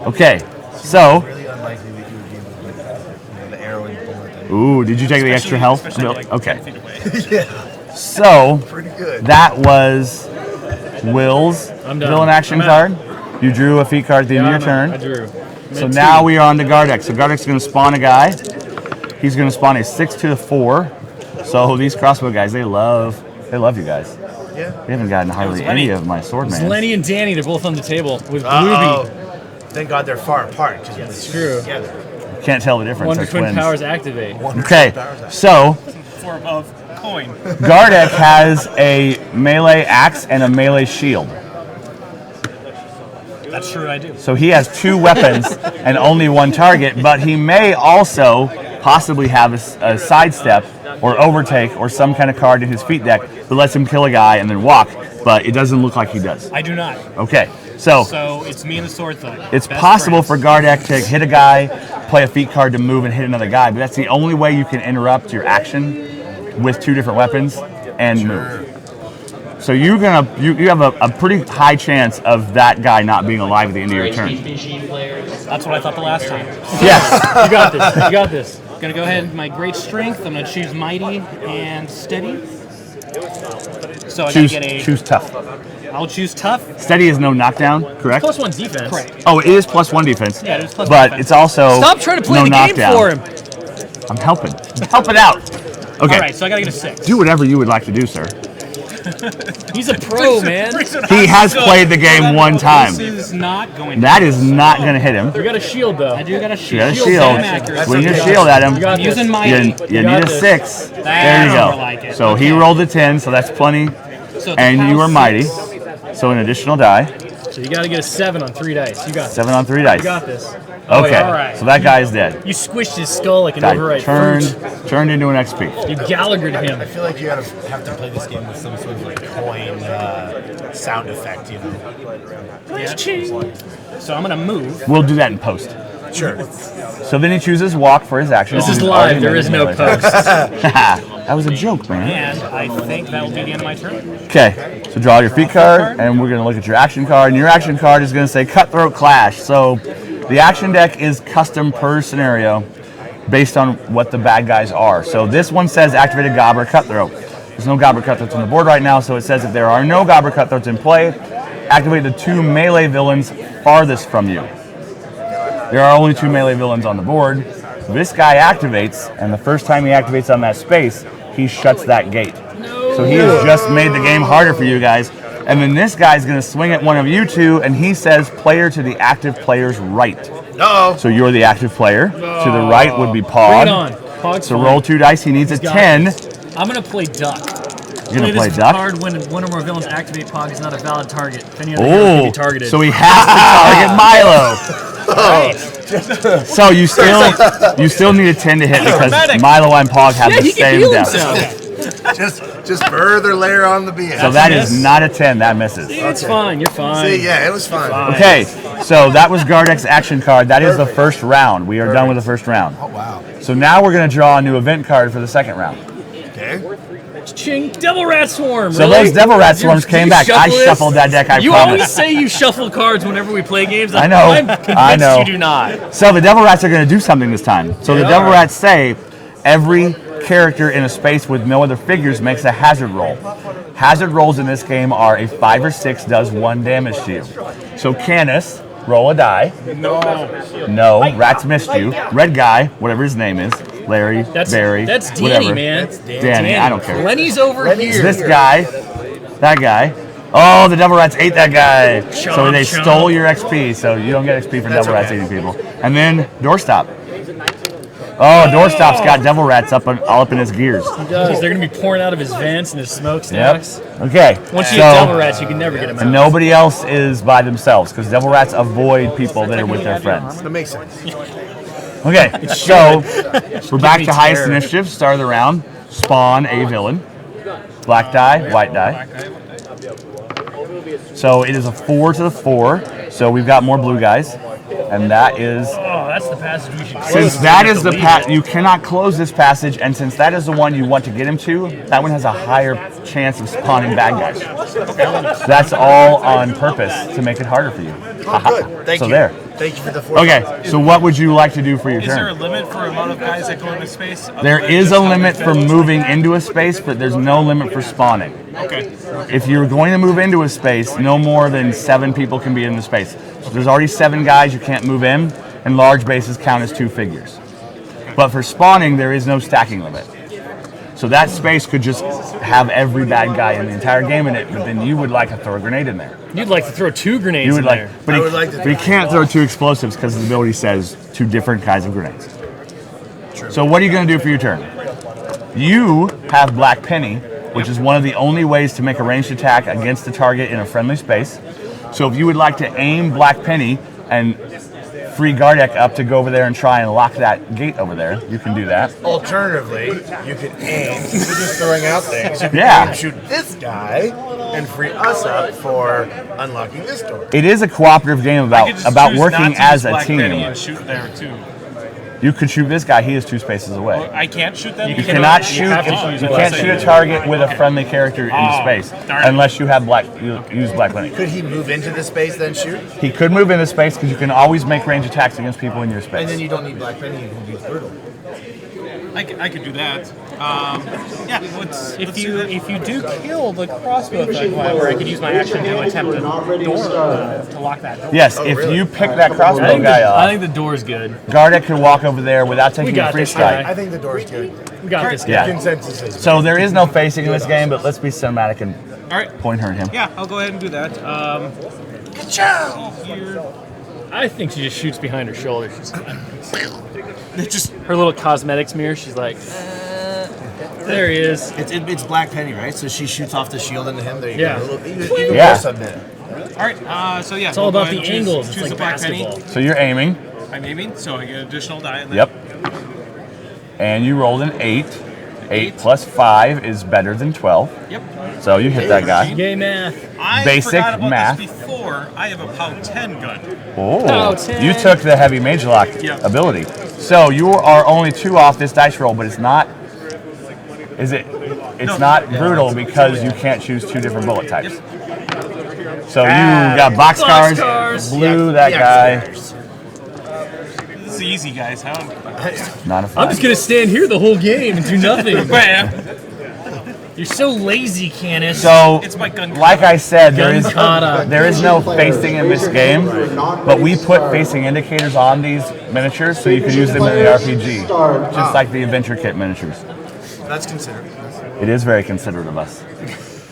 Okay. So. Really unlikely that you would be with the arrow and bullet. Ooh, did you take the extra health? Especially like 10 Okay. feet away. So Pretty good. that was Will's I'm done. villain action I'm card. You drew a feat card at the end of your turn. I drew. So now we are on to Gardex. So Gardex is going to spawn a guy. He's going to spawn a 6 to a 4. So these crossbow guys, they love you guys. Yeah. We haven't gotten hardly any of my sword It's man. Lenny and Danny. They're both on the table with Uh-oh. Blueby. Thank God they're far apart because That's true. together. Can't tell the difference. Wonder They're Twin twins. powers activate. Okay, so Form of coin. Gardex has a melee axe and a melee shield. That's true, I do. So he has 2 weapons and only 1 target, but he may also possibly have a sidestep or overtake or some kind of card in his feat deck that lets him kill a guy and then walk, but it doesn't look like he does. I do not. Okay, so So it's me and the Sword Thug. it's Best possible friends. for Gardex to hit a guy, play a feat card to move and hit another guy, but that's the only way you can interrupt your action with 2 different weapons and move. So you have a pretty high chance of that guy not being alive at the end of your turn. That's what I thought the last time. Yes. You got this. You got this. Gonna go ahead with my great strength. I'm gonna choose mighty and steady. So I gotta get a. Choose tough. I'll choose tough. Steady is no knockdown, correct? +1 defense. Correct. Oh, it is +1 defense. Yeah, it is +1 but defense. it's also Stop trying to play no the game knockdown. for him. I'm helping. Help it out. Okay. All right, so I gotta get a 6. Do whatever you would like to do, sir. He's a pro, man. He has played the game 1 time. This is not going. That is not going to hit him. You got a shield though. I do got a You shield. got a Shield's shield. damn accurate. Swing your okay. shield at him. You got I'm using this. my. You got need a this. 6. There you That's go. more like it. So he Okay. rolled a 10, so that's plenty. So the And you POW are mighty. 6. So an additional die. So you got to get a 7 on 3 dice. You got this. 7 on 3 dice. You got this. Okay, yeah, all right. so that guy is dead. You squished his skull like an Guy overripe turned fruit. into an XP. You Gallaghered him. I feel like you have to play this game with some sort of like coin sound effect, you know. Yeah. So I'm gonna move. We'll do that in post. Sure. So then he chooses walk for his action. This is He's live. already There made is his no melee post. attack. That was a joke, man. And I think that will be the end of my turn. Okay, so draw your feat card, and we're going to look at your action card. And your action card is going to say Cutthroat Clash. So the action deck is custom per scenario based on what the bad guys are. So this one says activated Gobbler Cutthroat. There's no Gobbler Cutthroats on the board right now, so it says if there are no Gobbler Cutthroats in play, activate the 2 melee villains farthest from you. There are only 2 melee villains on the board. This guy activates, and the first time he activates on that space, he shuts that gate. So he has just made the game harder for you guys. And then this guy's going to swing at one of you two, and he says player to the active player's right. Uh-oh. So you're the active player. To the right would be Bring Pog. it on. Pog's So fine. roll 2 dice. He needs a got 10. I'm going to play Duck. You're going to play this Duck? card when one or more villains activate Pog is not a valid target. If any other hero can Oh, be targeted. so he has to target Milo. So you still need a 10 to hit because Milo and Pog have the he can same heal death. himself. Just further layer on the BS. So that is not a 10. That misses. It's fine. You're fine. See, yeah, it was fine. Okay, so that was Gardex action card. That is the first round. We are done with the first round. Oh, wow. So now we're going to draw a new event card for the second round. Okay. Ching, Devil Rat Swarm. So really? those Devil Rat Swarms came back. I shuffled that deck, I You promise. always say you shuffle cards whenever we play games. I know, I'm convinced I know. you do not. So the Devil Rats are going to do something this time. So the Devil Rats say every character in a space with no other figures makes a hazard roll. Hazard rolls in this game are a 5 or 6 does 1 damage to you. So Canis, roll a die. No, Rats missed you. Red guy, whatever his name is, Larry, Barry, That's Danny, whatever. man. Danny, I don't care. Lenny's over here. This guy, that guy. Oh, the Devil Rats ate that guy. So they chomp. stole your XP, so you don't get XP for Devil Rats eating people. And then Doorstop. Oh, Doorstop's got Devil Rats all up in his gears. He does. They're going to be pouring out of his vents and his smokestacks. Okay. Once you get Devil Rats, you can never get them out. And nobody else is by themselves because Devil Rats avoid people that are with their friends. That makes sense. Okay, so we're back me to highest terror. initiative. Start of the round. Spawn a villain. Black die, white die. So it is a 4 to the 4. So we've got more blue guys. And that is, Oh, that's the passage we should close. since that is the you cannot close this passage, and since that is the one you want to get him to, that one has a higher chance of spawning bad guys. That's all on purpose to make it harder for you. Oh, good. Thank So you. there. Thank you for the fourth. Okay, so what would you like to do for your Is there a turn? limit for amount of guys that go into space? other There than is just a how limit many for villains? moving into a space, but there's no limit for spawning. Okay. If you're going to move into a space, no more than 7 people can be in the space. So there's already 7 guys you can't move in, and large bases count as 2 figures. But for spawning, there is no stacking limit. So that space could just have every bad guy in the entire game in it, but then you would like to throw a grenade in there. You'd like to throw 2 grenades You would in like, there. but I he, would like to- but he can't throw 2 explosives because the ability says 2 different kinds of grenades. So what are you going to do for your turn? You have Black Penny, which is one of the only ways to make a ranged attack against the target in a friendly space. So if you would like to aim Black Penny and free Gardex up to go over there and try and lock that gate over there, you can do that. Alternatively, you could aim. You're just throwing out things. You could Yeah. aim, shoot this guy and free us up for unlocking this door. It is a cooperative game I could just about choose working not to as use a Black Penny team. and shoot there too. You could shoot this guy, he is 2 spaces away. I can't shoot them. You cannot shoot. have to You use can't Black shoot a target with a friendly character in space darn it. unless you have use Black Penny. Could he move into the space then shoot? He could move into space because you can always make range attacks against people in your And then space. you don't need Black Penny, you can use Brutal. I could do that. Yeah. If you do kill the crossbow thug, however, I could use my action to attempt to to lock that door. Yes, if you pick that crossbow guy I up, think the door's good. Gardex can walk over there without taking a got free this guy. strike. I think the door's good. We got this guy. Yeah. Consensus is. So there is no facing in this game, but let's be cinematic and All right. point her at him. Yeah, I'll go ahead and do that. Here. I think she just shoots behind her shoulder. She's Just her little cosmetics mirror. She's like, there he is. It's Black Penny, right? So she shoots off the shield into him. There you Yeah. go. Even Yeah. more submit. All right. So yeah, It's all about the angles. It's Choose like the black penny. basketball. So you're aiming. I'm aiming, so I get an additional die. And then Yep. And you rolled an 8. 8 plus 5 is better than 12. Yep. So you hit that guy. Yay, math. I Basic forgot about math. this before. I have a POW 10 gun. Oh, Oh, 10. you took the heavy mage lock Yep. ability. So you are only 2 off this dice roll, but it's not. Is it? It's No. not brutal because you can't choose 2 different bullet types. So you got boxcars, blew that guy. This is easy, guys. How? Not a I'm five. just gonna stand here the whole game and do nothing. Bam. You're so lazy, Canis. So, It's my gun. like I said, Gun kata. there is no facing in this game, but we put facing indicators on these miniatures so you can use them in the RPG, just like the adventure kit miniatures. That's considered. It is very considerate of us.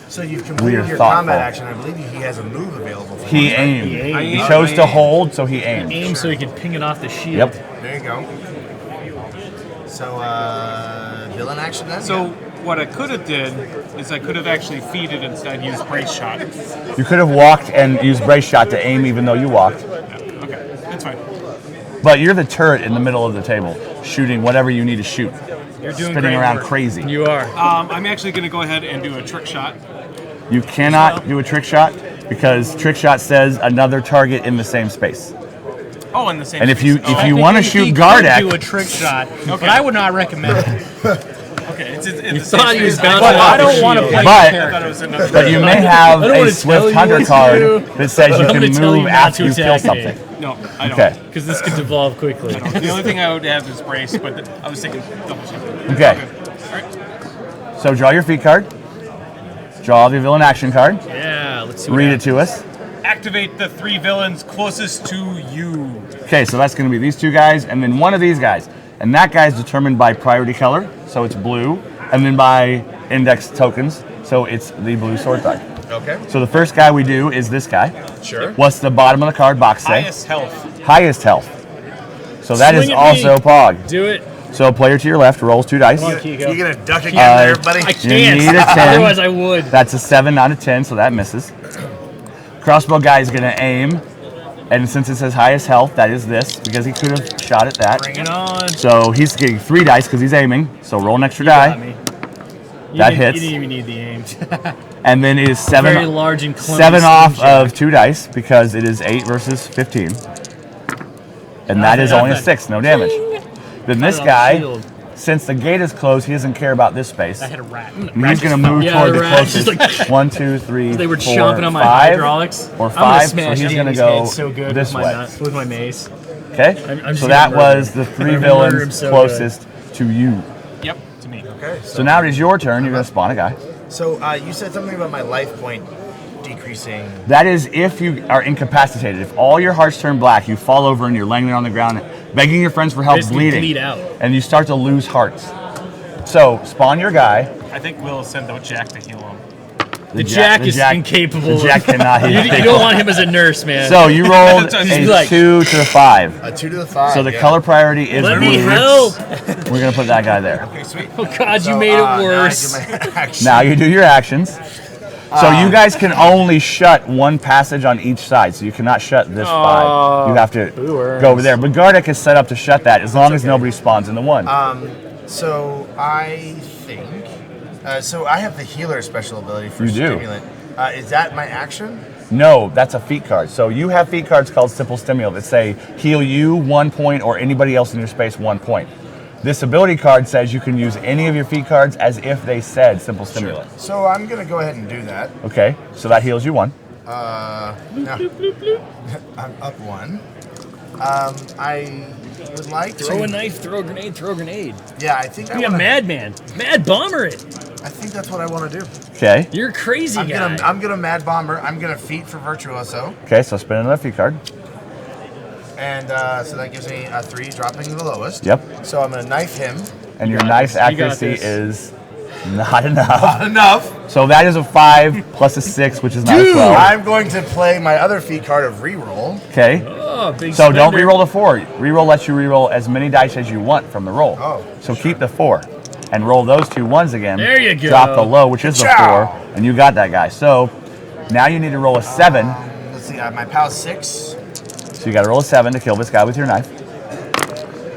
So you've We completed are your thoughtful. combat action. I believe he has a move available for He you. aimed. aimed. He chose to hold, so he aimed. Aim so he can ping it off the shield. Yep. There you go. So, villain action then? So what I could have did is I could have actually feeded instead used brace shot. You could have walked and used brace shot to aim even though you walked. Okay, that's fine. But you're the turret in the middle of the table, shooting whatever you need to shoot. You're doing Spinning great around work. crazy. You are. I'm actually going to go ahead and do a trick shot. You cannot do a trick shot because trick shot says another target in the same space. Oh, in the same. And if you space. if you want to Technically, shoot he could do a Gardex, trick shot, but I would not recommend it. okay, it's the same thought he was space. bouncing I off I don't the want to shield. play But- the thought it character. was another. but you may have I don't a wanna tell Swift you Hunter what to card do, that says you I'm can gonna tell you move not after to you kill attack me. something. No, I don't. Okay. Because this could devolve quickly. The only thing I would have is brace, but I was thinking double shot. Okay. All right. So draw your feat card. Draw the villain action card. Yeah, let's see what Read it happens. to us. Activate the 3 villains closest to you. Okay, so that's going to be these 2 guys and then one of these guys. And that guy is determined by priority color, so it's blue, and then by index tokens, so it's the blue sword type. Okay. So the first guy we do is this guy. Sure. What's the bottom of the card box say? Highest health. Highest health. So that is Swing at also me. Pog. Do it. So player to your left rolls 2 dice. Come on, Kiko. You're gonna duck again there, buddy. I You can't. need a 10. Otherwise, I would. That's a 7, not a 10, so that misses. Crossbow guy is going to aim, and since it says highest health, that is this, because he could have shot at that. Bring it on. So he's getting 3 dice because he's aiming, so roll an extra Got die. me. That You hits. didn't even need the aim. And then it is Very 7, large and clumsy 7 off slingshot. of 2 dice because it is 8 versus 15. And that is only a 6, no damage. Then this on the guy, shield. since the gate is closed, he doesn't care about this space. I had a rat. And he's going to move Yeah, toward the rat just closest. like- 1, 2, 3, They were 4, chomping on my 5, hydraulics. or I'm gonna 5, so smash he's going to Danny's go head so good this with my way. nuts, with my mace. Okay? I'm So just that gonna murder was him. the 3 I'm gonna murder him villains so closest to you. Yep, to me. Okay. So now it is your turn. You're going to spawn a guy. So you said something about my life point decreasing. That is if you are incapacitated. If all your hearts turn black, you fall over and you're laying there on the ground, begging your friends for help, Basically bleeding, bleed out. and you start to lose hearts. So spawn your guy. I think we'll send out Jack to heal him. The Jack is incapable. The Jack cannot hit You people. don't want him as a nurse, man. So you rolled Just a be like- 2 to the 5. A 2 to the 5. So the yeah. color priority is Let blue. me help. We're gonna put that guy there. Okay, sweet. Oh God, So, you made now I it do worse. my action. Now you do your actions. So you guys can only shut one passage on each side. So you cannot shut this 5. You have to go over there. But Gardex is set up to shut that as long as nobody spawns in the 1. So I think. So I have the healer special ability for You do. stimulant. Is that my action? No, that's a feat card. So you have feat cards called Simple Stimulant that say heal you 1 point or anybody else in your space 1 point. This ability card says you can use any of your feat cards as if they said Simple Stimulant. So I'm gonna go ahead and do that. Okay, so that heals you 1. Now, I'm up 1. I would like Throw to. a knife, throw a grenade, throw a grenade. Yeah, I think I Be a wanna, madman. Mad bomber it. I think that's what I want to do. Okay. You're a crazy guy. I'm gonna mad bomber. I'm gonna feat for virtuoso, Okay, so spin another feat card. and so that gives me a 3, dropping the lowest. Yep. So I'm gonna knife him. And your got knife this. You got accuracy this. is not enough. Not enough. So that is a 5 plus a 6, which is not a 12. I'm going to play my other feat card of reroll. Okay. Oh, big So don't spender. reroll the 4. Reroll lets you reroll as many dice as you want from the roll. Oh, So keep the 4 and roll those 2 1s again. There you go. Drop the low, which is the Ciao. 4, and you got that guy. So now you need to roll a 7 see. My POW's 6. So you got to roll a 7 to kill this guy with your knife.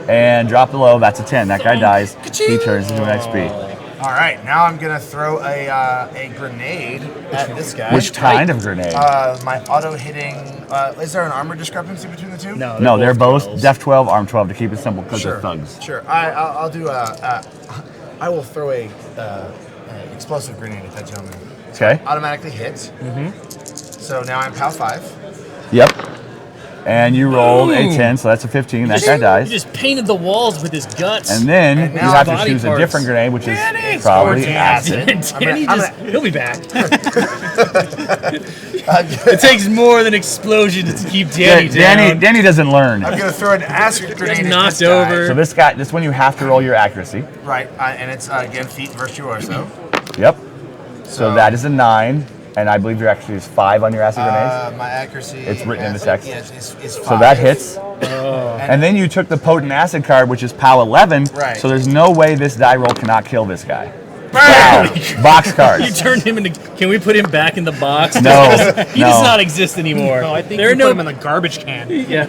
And drop the low. That's a 10. That guy dies. He turns into an XP. All right, now I'm gonna throw a grenade at this guy. Which kind of grenade? My auto hitting. Is there an armor discrepancy between the two? No, they're both Def 12, Arm 12 to keep it simple because Sure. they're thugs. Sure. I'll do I will throw a explosive grenade at that gentleman. Okay. Automatically hits. So now I'm POW 5. Yep. And you rolled a 10, so that's a 15. That guy He dies. just painted the walls with his guts. And then And you now have to body choose a parts. different grenade, which is Danny! probably Or acid. Danny I'm he'll be back. It takes more than explosions to keep Danny down. Danny doesn't learn. I'm gonna throw an acid grenade at knocked this guy. over. So this one you have to roll your accuracy. Right, and it's again feat virtuoso. Yep. So that is a 9, and I believe your accuracy is 5 on your acid grenades. My accuracy. It's written in the acid, text. Yes, is 5. So that hits. And then you took the potent acid card, which is POW 11. Right. So there's no way this die roll cannot kill this guy. Wow. Box You cards. turned him into. Can we put him back in the box? No. He does not exist anymore. No, I think there you are no. put him in the garbage can. Yeah.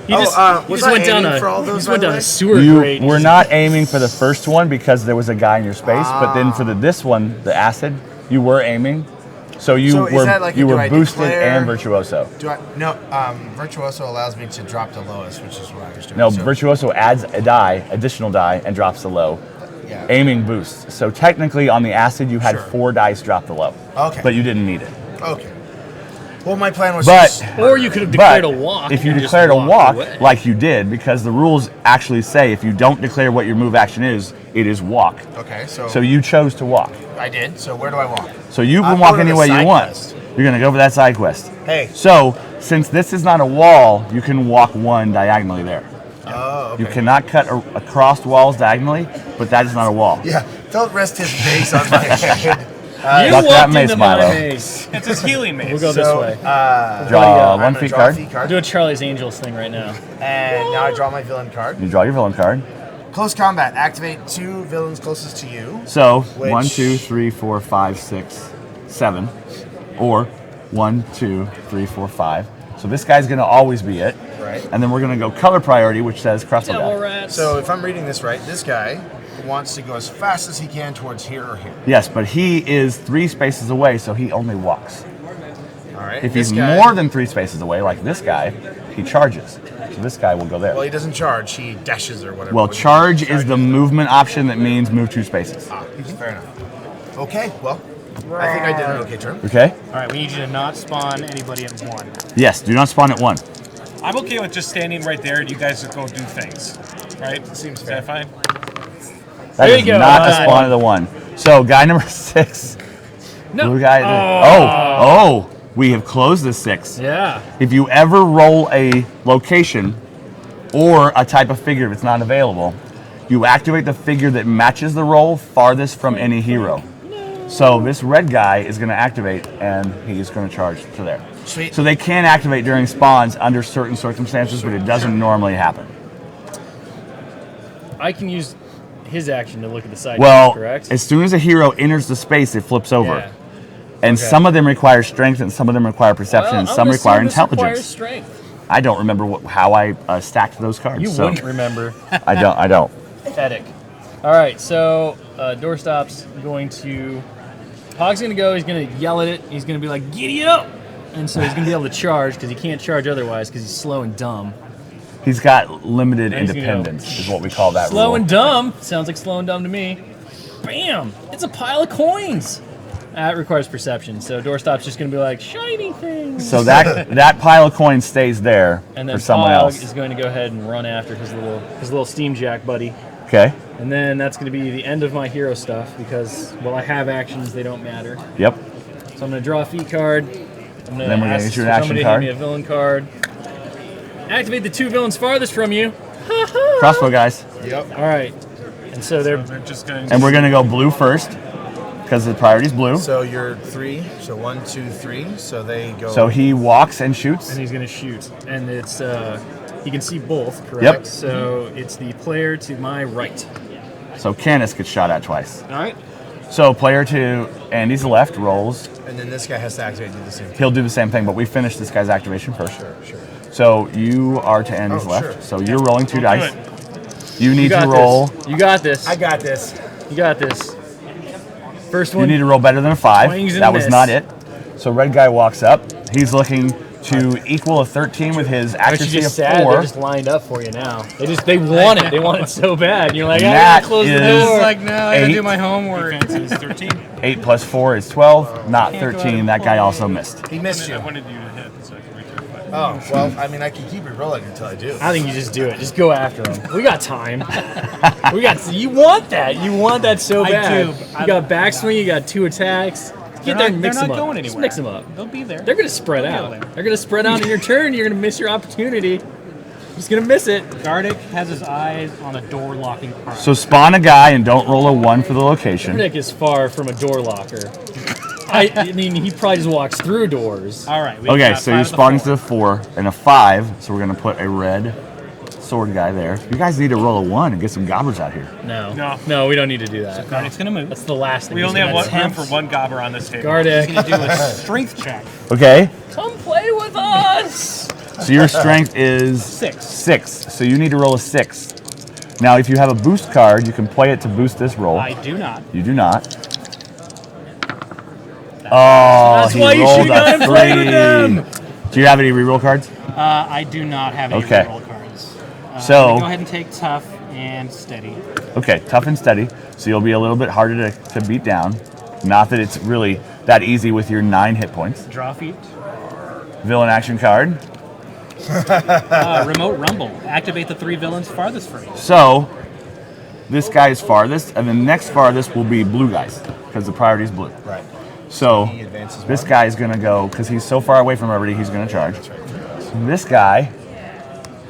He was just I went down aiming a. for all He those, just by went the down way? a sewer You grate. were not aiming for the first one because there was a guy in your space, but then for this one, the acid, you were aiming. So you So is were that like a you do were I boosted declare- and virtuoso. Do I? No. Virtuoso allows me to drop the lowest, which is what I was doing. No, So- virtuoso adds a die, additional die, and drops the low. Yeah. Aiming boosts. So technically, on the acid, you had Sure. 4 dice drop the low. Okay. But you didn't need it. Okay. Well, my plan was. But- just, Or you could have But declared a walk. if you and just declared a walked walk, away. like you did, because the rules actually say if you don't declare what your move action is, it is walk. Okay, so So you chose to walk. I did. So where do I walk? So you can I'm walk going any to the way you side want. quest. You're gonna go for that side quest. Hey. So since this is not a wall, you can walk 1 diagonally there. Oh, okay. You cannot cut across walls diagonally, but that is not a wall. Yeah. Don't rest his face on my head. You Drop that walked mace, into my Milo. mace. It's his healing mace. We'll go this So, way. Draw I'm one gonna feet draw a card. feat card. Do a Charlie's Angels thing right now. And now I draw my villain card. You draw your villain card. Close combat. Activate 2 villains closest to you. So Which- 1, 2, 3, 4, 5, 6, 7, or 1, 2, 3, 4, 5. So this guy's gonna always be it. Right. And then we're gonna go color priority, which says crossbow Devil guy. rats. So if I'm reading this right, this guy wants to go as fast as he can towards here or here. Yes, but he is 3 spaces away, so he only walks. All right. If this he's guy, more than 3 spaces away, like this guy, he charges. So this guy will go there. well, he doesn't charge. He dashes or whatever. Well, What do you- charge is the movement option that means move 2 spaces. Fair enough. Okay. Well, I think I did an okay turn. Okay? All right, we need you to not spawn anybody at 1. Yes, do not spawn at 1. I'm okay with just standing right there and you guys just go do things. Right? Seems Is fair. that fine? That There is you go. not a Nice. spawn at the 1. So guy number 6. No. Blue guy. Oh, we have closed the 6. Yeah. If you ever roll a location or a type of figure if it's not available, you activate the figure that matches the roll farthest from any hero. So this red guy is going to activate and he's going to charge to there. Sweet. So they can activate during spawns under certain circumstances, but it doesn't normally happen. I can use his action to look at the side. Well, correct? as soon as a hero enters the space, it flips over. Yeah. And Okay. some of them require strength, and some of them require perception, and Well, some I'm require assuming this requires intelligence. strength. I don't remember how I stacked those cards. You so wouldn't remember. I don't. Pathetic. All right, so Doorstop's going to. Pog's going to go. He's going to yell at it. He's going to be like, "Giddy up!" And so he's going to be able to charge because he can't charge otherwise because he's slow and dumb. He's got limited And he's gonna go, independence, is what we call that Slow rule. and dumb sounds like slow and dumb to me. Bam! It's a pile of coins. That requires perception. So Doorstop's just going to be like, "Shiny things." So that pile of coins stays there And then for someone Pog else. is going to go ahead and run after his little steam jack buddy. Okay. And then that's going to be the end of my hero stuff because, well, I have actions, they don't matter. Yep. So I'm going to draw a feat card. I'm going Then we're to gonna ask get you for an action somebody to card. give me a villain card. Activate the 2 villains farthest from you. Crossbow guys. Yep. All right. And so they're They're just going And we're going to go blue first because the priority's blue. So you're 3. So 1, 2, 3. So they go. So he walks and shoots. and he's going to shoot. And it's you can see both, correct? Yep. So it's the player to my right. So Canis gets shot at twice. All right. So player to Andy's left rolls. And then this guy has to activate and do the same thing. He'll do the same thing, but we finished this guy's activation first. Sure. So you are to Andy's left. sure. So you're rolling 2 dice. do You need got to roll. This. You got this. I got this. You got this. First You one. need to roll better than a 5. Swings and That was miss. not it. So red guy walks up. He's looking to equal a 13 with his Aren't you accuracy of just sad? 4. They just lined up for you now. They want it. They want it so bad. And you're like, And I that gotta close the is- door. It's like, no, I gotta 8. do my homework. Defense is 13. 8 plus 4 is 12, not Can't go out 13. and That guy play. also missed. He missed I you. wanted you to hit, so I can return 5. Oh, well, I mean, I can keep re-rolling until I do. I think you just do it. Just go after him. We got time. You want that. You want that so I bad. do. You got backswing. You got 2 attacks. Get there and mix they're them not up. going Just anywhere. mix them up. They'll be there. They're gonna spread They'll out. get there. They're gonna spread out in your turn. You're gonna miss your opportunity. Just gonna miss it. Gardic has his eyes on a door locking part. So spawn a guy and don't roll a 1 for the location. Nick is far from a door locker. I mean, he probably just walks through doors. All right. We Okay, got so 5 you're of the spawning to 4. the 4 and a 5. So we're going to put a red sword guy there. You guys need to roll a 1 and get some gobbers out here. No, we don't need to do that. Gardic's gonna move. That's the last thing. We he's only have gonna room attempt. for 1 gobber on this table. Gardex. He's gonna do a strength check. Okay, Come play with us. so your strength is 6. 6. So you need to roll a 6. Now, if you have a boost card, you can play it to boost this roll. I do not. You do not. Oh, That's he why you rolled should've gone a and played with 3. Do you have any reroll cards? I do not have any Okay. roll cards. So- I'm gonna go ahead and take tough and steady. Okay, tough and steady. So you'll be a little bit harder to beat down. Not that it's really that easy with your 9 hit points. Draw feet. Villain action card. Remote rumble. Activate the 3 villains farthest from you. So this guy is farthest, and the next farthest will be blue guys because the priority is blue. Right. So He advances this 1. guy is going to go, because he's so far away from everybody, he's going to charge. This guy,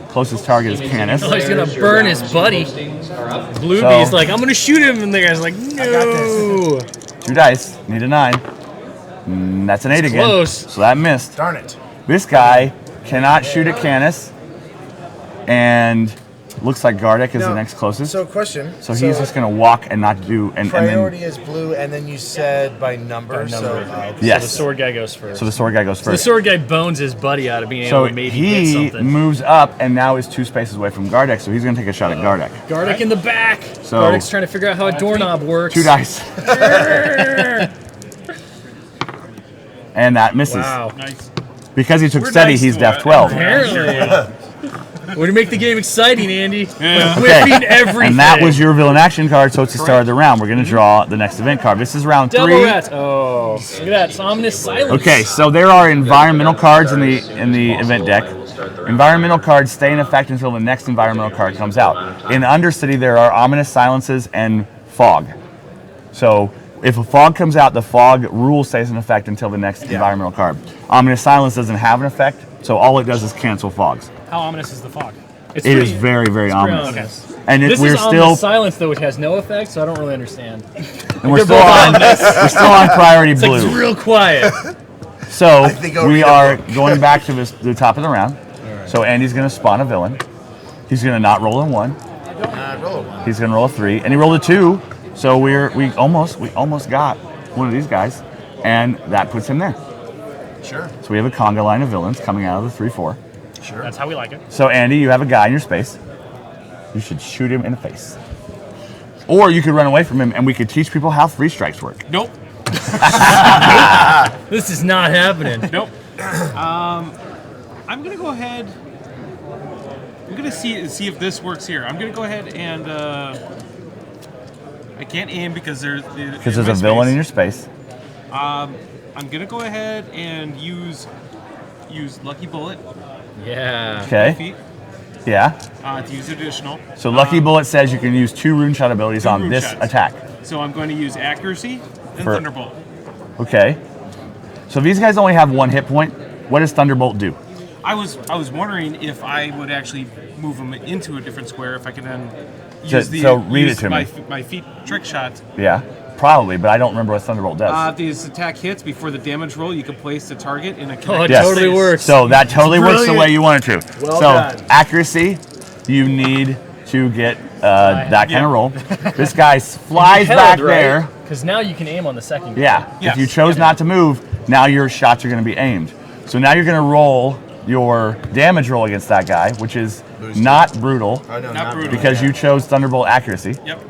closest target is Canis. Oh, he's gonna burn his buddy. Bluebee's like, I'm gonna shoot him, and the guy's like, no. 2 dice, need a 9. That's an 8 again. close. So that missed. Darn it. This guy cannot shoot at Canis, and looks like Gardex is the next closest. So, question. So he's just going to walk and not do, and Priority then, is blue, and then you said by number. So, okay. yes. The sword guy goes first. So the sword guy goes The first. sword guy bones his buddy out of being So able to maybe hit he something. moves up and now is 2 spaces away from Gardex, so he's going to take a shot at Gardex. Gardic in the back. So- Gardic's trying to figure out how a doorknob works. 2 dice. And that misses. Wow. Nice. Because he took We're steady, nice he's to def it. 12. Apparently. Way to make the game exciting, Andy. Yeah. Whipping everything. And that was your villain action card, so it's the start of the round. We're going to draw the next event card. This is round Double 3. rat. Oh, look at that. It's ominous silence. Okay, so there are environmental cards in the event deck. Environmental cards stay in effect until the next environmental card comes out. In Undercity, there are ominous silences and fog. So if a fog comes out, the fog rule stays in effect until the next environmental card. Ominous silence doesn't have an effect, so all it does is cancel fogs. How ominous is the fog? It's It pretty- is very, very pretty ominous. ominous. And This we're is still ominous silence, though, which has no effect, so I don't really understand. and we're still on priority It's like blue. it's real quiet. So think I'll we read are it. going back to the top of the round. So Andy's going to spawn a villain. He's going to not roll a 1. Roll a 1. He's going to roll a 3, and he rolled a 2. So we almost got one of these guys, and that puts him there. Sure. So we have a conga line of villains coming out of the 3/4. Sure. That's how we like it. So Andy, you have a guy in your space. You should shoot him in the face, or you could run away from him, and we could teach people how 3 strikes work. Nope. This is not happening. Nope. I'm gonna go ahead. I'm gonna see if this works here. I'm gonna go ahead and I can't aim because there's a villain in your space. I'm gonna go ahead and use Lucky Bullet Yeah. Okay. feet Yeah. to use additional. So Lucky Bullet says you can use 2 rune shot abilities 2 on rune this shots. attack. So I'm going to use accuracy and For- Thunderbolt. Okay. So these guys only have 1 hit point. What does Thunderbolt do? I was wondering if I would actually move them into a different square if I can then use read it to my, me. my feet trick shot. Yeah, probably, but I don't remember what Thunderbolt does. If this attack hits before the damage roll, you can place the target in a Oh, it connected Yes. totally space. works. So that totally works the brilliant. way you want it to. Well so done. accuracy, you need to get that kind Yeah. of roll. This guy flies Held, back right? there. Because now you can aim on the second guy. Yeah. Yes. If you chose not to move, now your shots are going to be aimed. So now you're going to roll your damage roll against that guy, which is not brutal, Oh, no, Not brutal. because you chose Thunderbolt accuracy, Yep.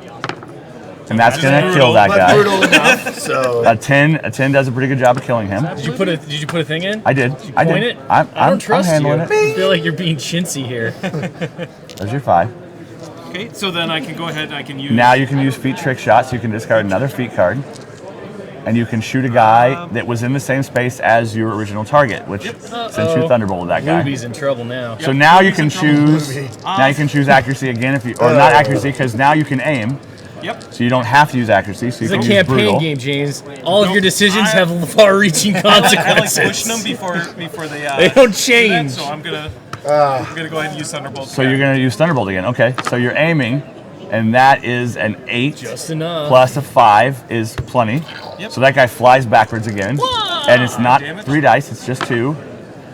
and that's going to brutal, kill that But guy. brutal enough, so... A 10 does a pretty good job of killing him. Did you put a thing in? I did. I Point did. it? I'm I don't trust handling you. it. I feel like you're being chintzy here. There's your 5. Okay, so then I can go ahead and I can use. Now you can use feat trick shots. You can discard another feat card, and you can shoot a guy that was in the same space as your original target, which since you thunderbolted that guy. Luby's in trouble now. So now you can choose. Luby. Now you can choose accuracy again if you, or not accuracy, because now you can aim. Yep. So you don't have to use accuracy. So you It's a can use campaign brutal. game, James. All of No, your decisions I- have far-reaching I like consequences. pushing them before they. They don't do that, change. so I'm gonna go ahead and use Thunderbolt. So you're going to use Thunderbolt again. Okay. So you're aiming, and that is an 8 Just enough. plus a 5 is plenty. Yep. So that guy flies backwards again, and it's not Damage. 3 dice; it's just 2.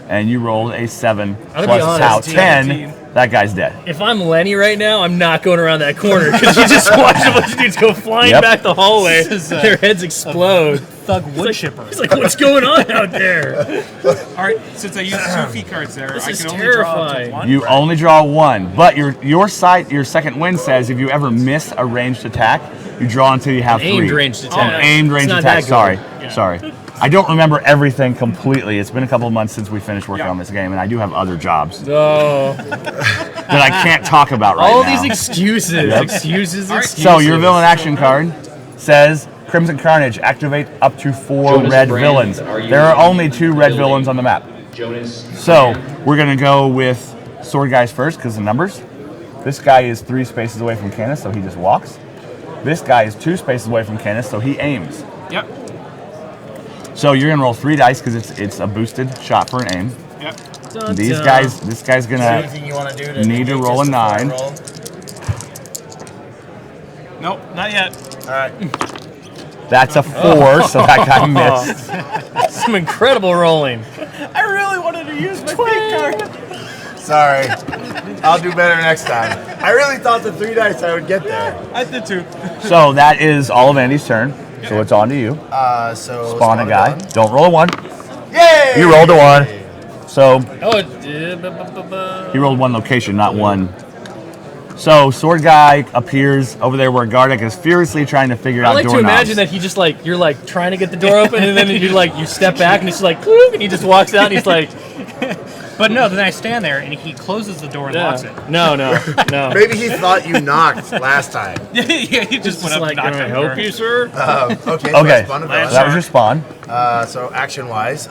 And you rolled a 7 I'll be plus honest, how 10. 10. That guy's dead. If I'm Lenny right now, I'm not going around that corner because you just watched a bunch of dudes go flying Yep. back the hallway. This is, Their heads explode. Thug wood chipper. It's like, what's going on out there? All right, since I used 2 feat cards there, This I is can only draw up to terrifying. 1. You only draw 1, but your second win says if you ever miss a ranged attack, you draw until you have 3. Aimed ranged attack. An aimed It's ranged not attack. that good. Sorry. I don't remember everything completely. It's been a couple of months since we finished working Yeah. on this game, and I do have other jobs Oh, that I can't talk about right all now. these excuses, Yep. excuses. So your villain action card says Crimson Carnage, activate up to 4 Jonas red Brand, villains. are you There are only 2 red building? villains on the map. Jonas. So we're gonna go with Sword Guys first because the numbers. This guy is 3 spaces away from Canis, so he just walks. This guy is 2 spaces away from Canis, so he aims. Yep. So you're gonna roll 3 dice because it's a boosted shot for an aim. Yep. This guy's gonna Anything you want to do to need to negate roll a just the 9. roll? Nope, not yet. All right. That's a 4, so that guy missed. Some incredible rolling. I really wanted to use my feat card. Sorry. I'll do better next time. I really thought the 3 dice I would get there. I did too. So that is all of Andy's turn. So it's on to you. So Spawn a guy. gun. Don't roll a 1. Yay! You rolled a 1. So Oh, it did. he rolled 1 location, not 1. So Sword Guy appears over there where Gardex is furiously trying to figure I out like to doorknobs. imagine that he just like you're like trying to get the door open and then you step back and it's like cloop, and he just walks out and he's like But no, then I stand there and he closes the door and locks it. no. Maybe he thought you knocked last time. Yeah, he just went Just up like, and knocked can I on the help door. you, sir? Okay. Okay, So spawn a villain. that was your spawn. So action-wise,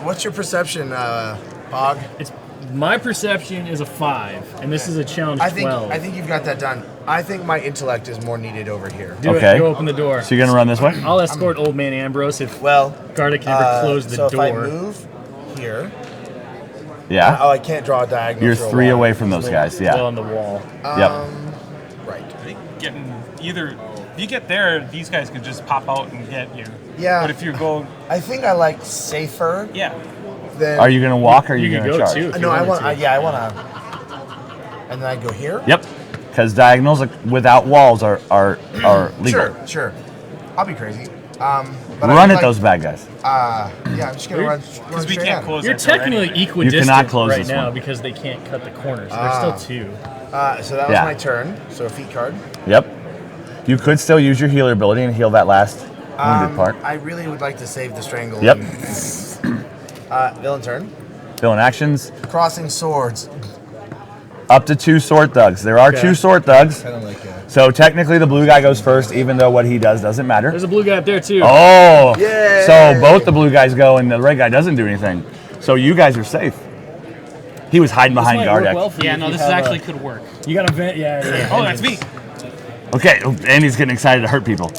what's your perception, Pog? My perception is a 5, and this is a challenge I think 12. I think you've got that done. I think my intellect is more needed over here. Do Okay. it. Go open the door. So you're gonna run this way? I'll escort old man Ambrose if Well, Gardex can ever close the so door. if I move here, Yeah. oh, I can't draw a diagonal. You're through a 3 wall. away from those guys. Well, Yeah. on the wall. Yep. Right. I think getting either if you get there, these guys could just pop out and get you. Yeah. But if you go, I think I like safer yeah, than. Are you gonna walk or are you, You gonna can go charge? too. if you No, I wanted want. to. I want to. And then I go here. Yep. Because diagonals without walls are legal. Sure. I'll be crazy. But Run I at like, those bad guys. Yeah, I'm just gonna run because we straight can't at close. You're that door technically anyway. equidistant cannot close right this now one. because they can't cut the corners. So there's still 2. him. So that was Yeah. my turn. So a feat card. Yep. You could still use your healer ability and heal that last wounded part. I really would like to save the strangle. Yep. Villain turn. Villain actions. Crossing swords. Up to 2 sword thugs. There are 2 sword thugs. Kind of like So technically the blue guy goes first, even though what he does doesn't matter. There's a blue guy up there too. Oh! Yay! So both the blue guys go and the red guy doesn't do anything. So you guys are safe. He was hiding behind This might work Gardex. well for you Yeah, if no, you this have actually a- could work. You got a vent, yeah. Oh, that's me. Okay, Andy's getting excited to hurt people.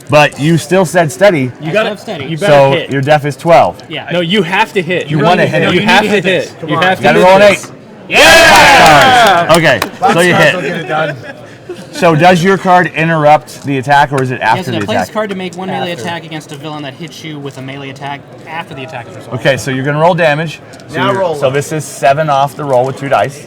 But you still said steady, You got have steady. You better so hit. your def is 12. Yeah. No, you have to hit. You wanna hit. No, You you need have to to hit hit. this. You Come on. have to You gotta hit roll an this. 8. Yeah! Okay, so you Stars will get hit. it done. So does your card interrupt the attack or is it Yes, after it the plays this attack? card to make one melee After. attack against a villain that hits you with a melee attack after the attack is resolved. Okay, so you're gonna roll damage. So Now roll So low. this is 7 off the roll with 2 dice.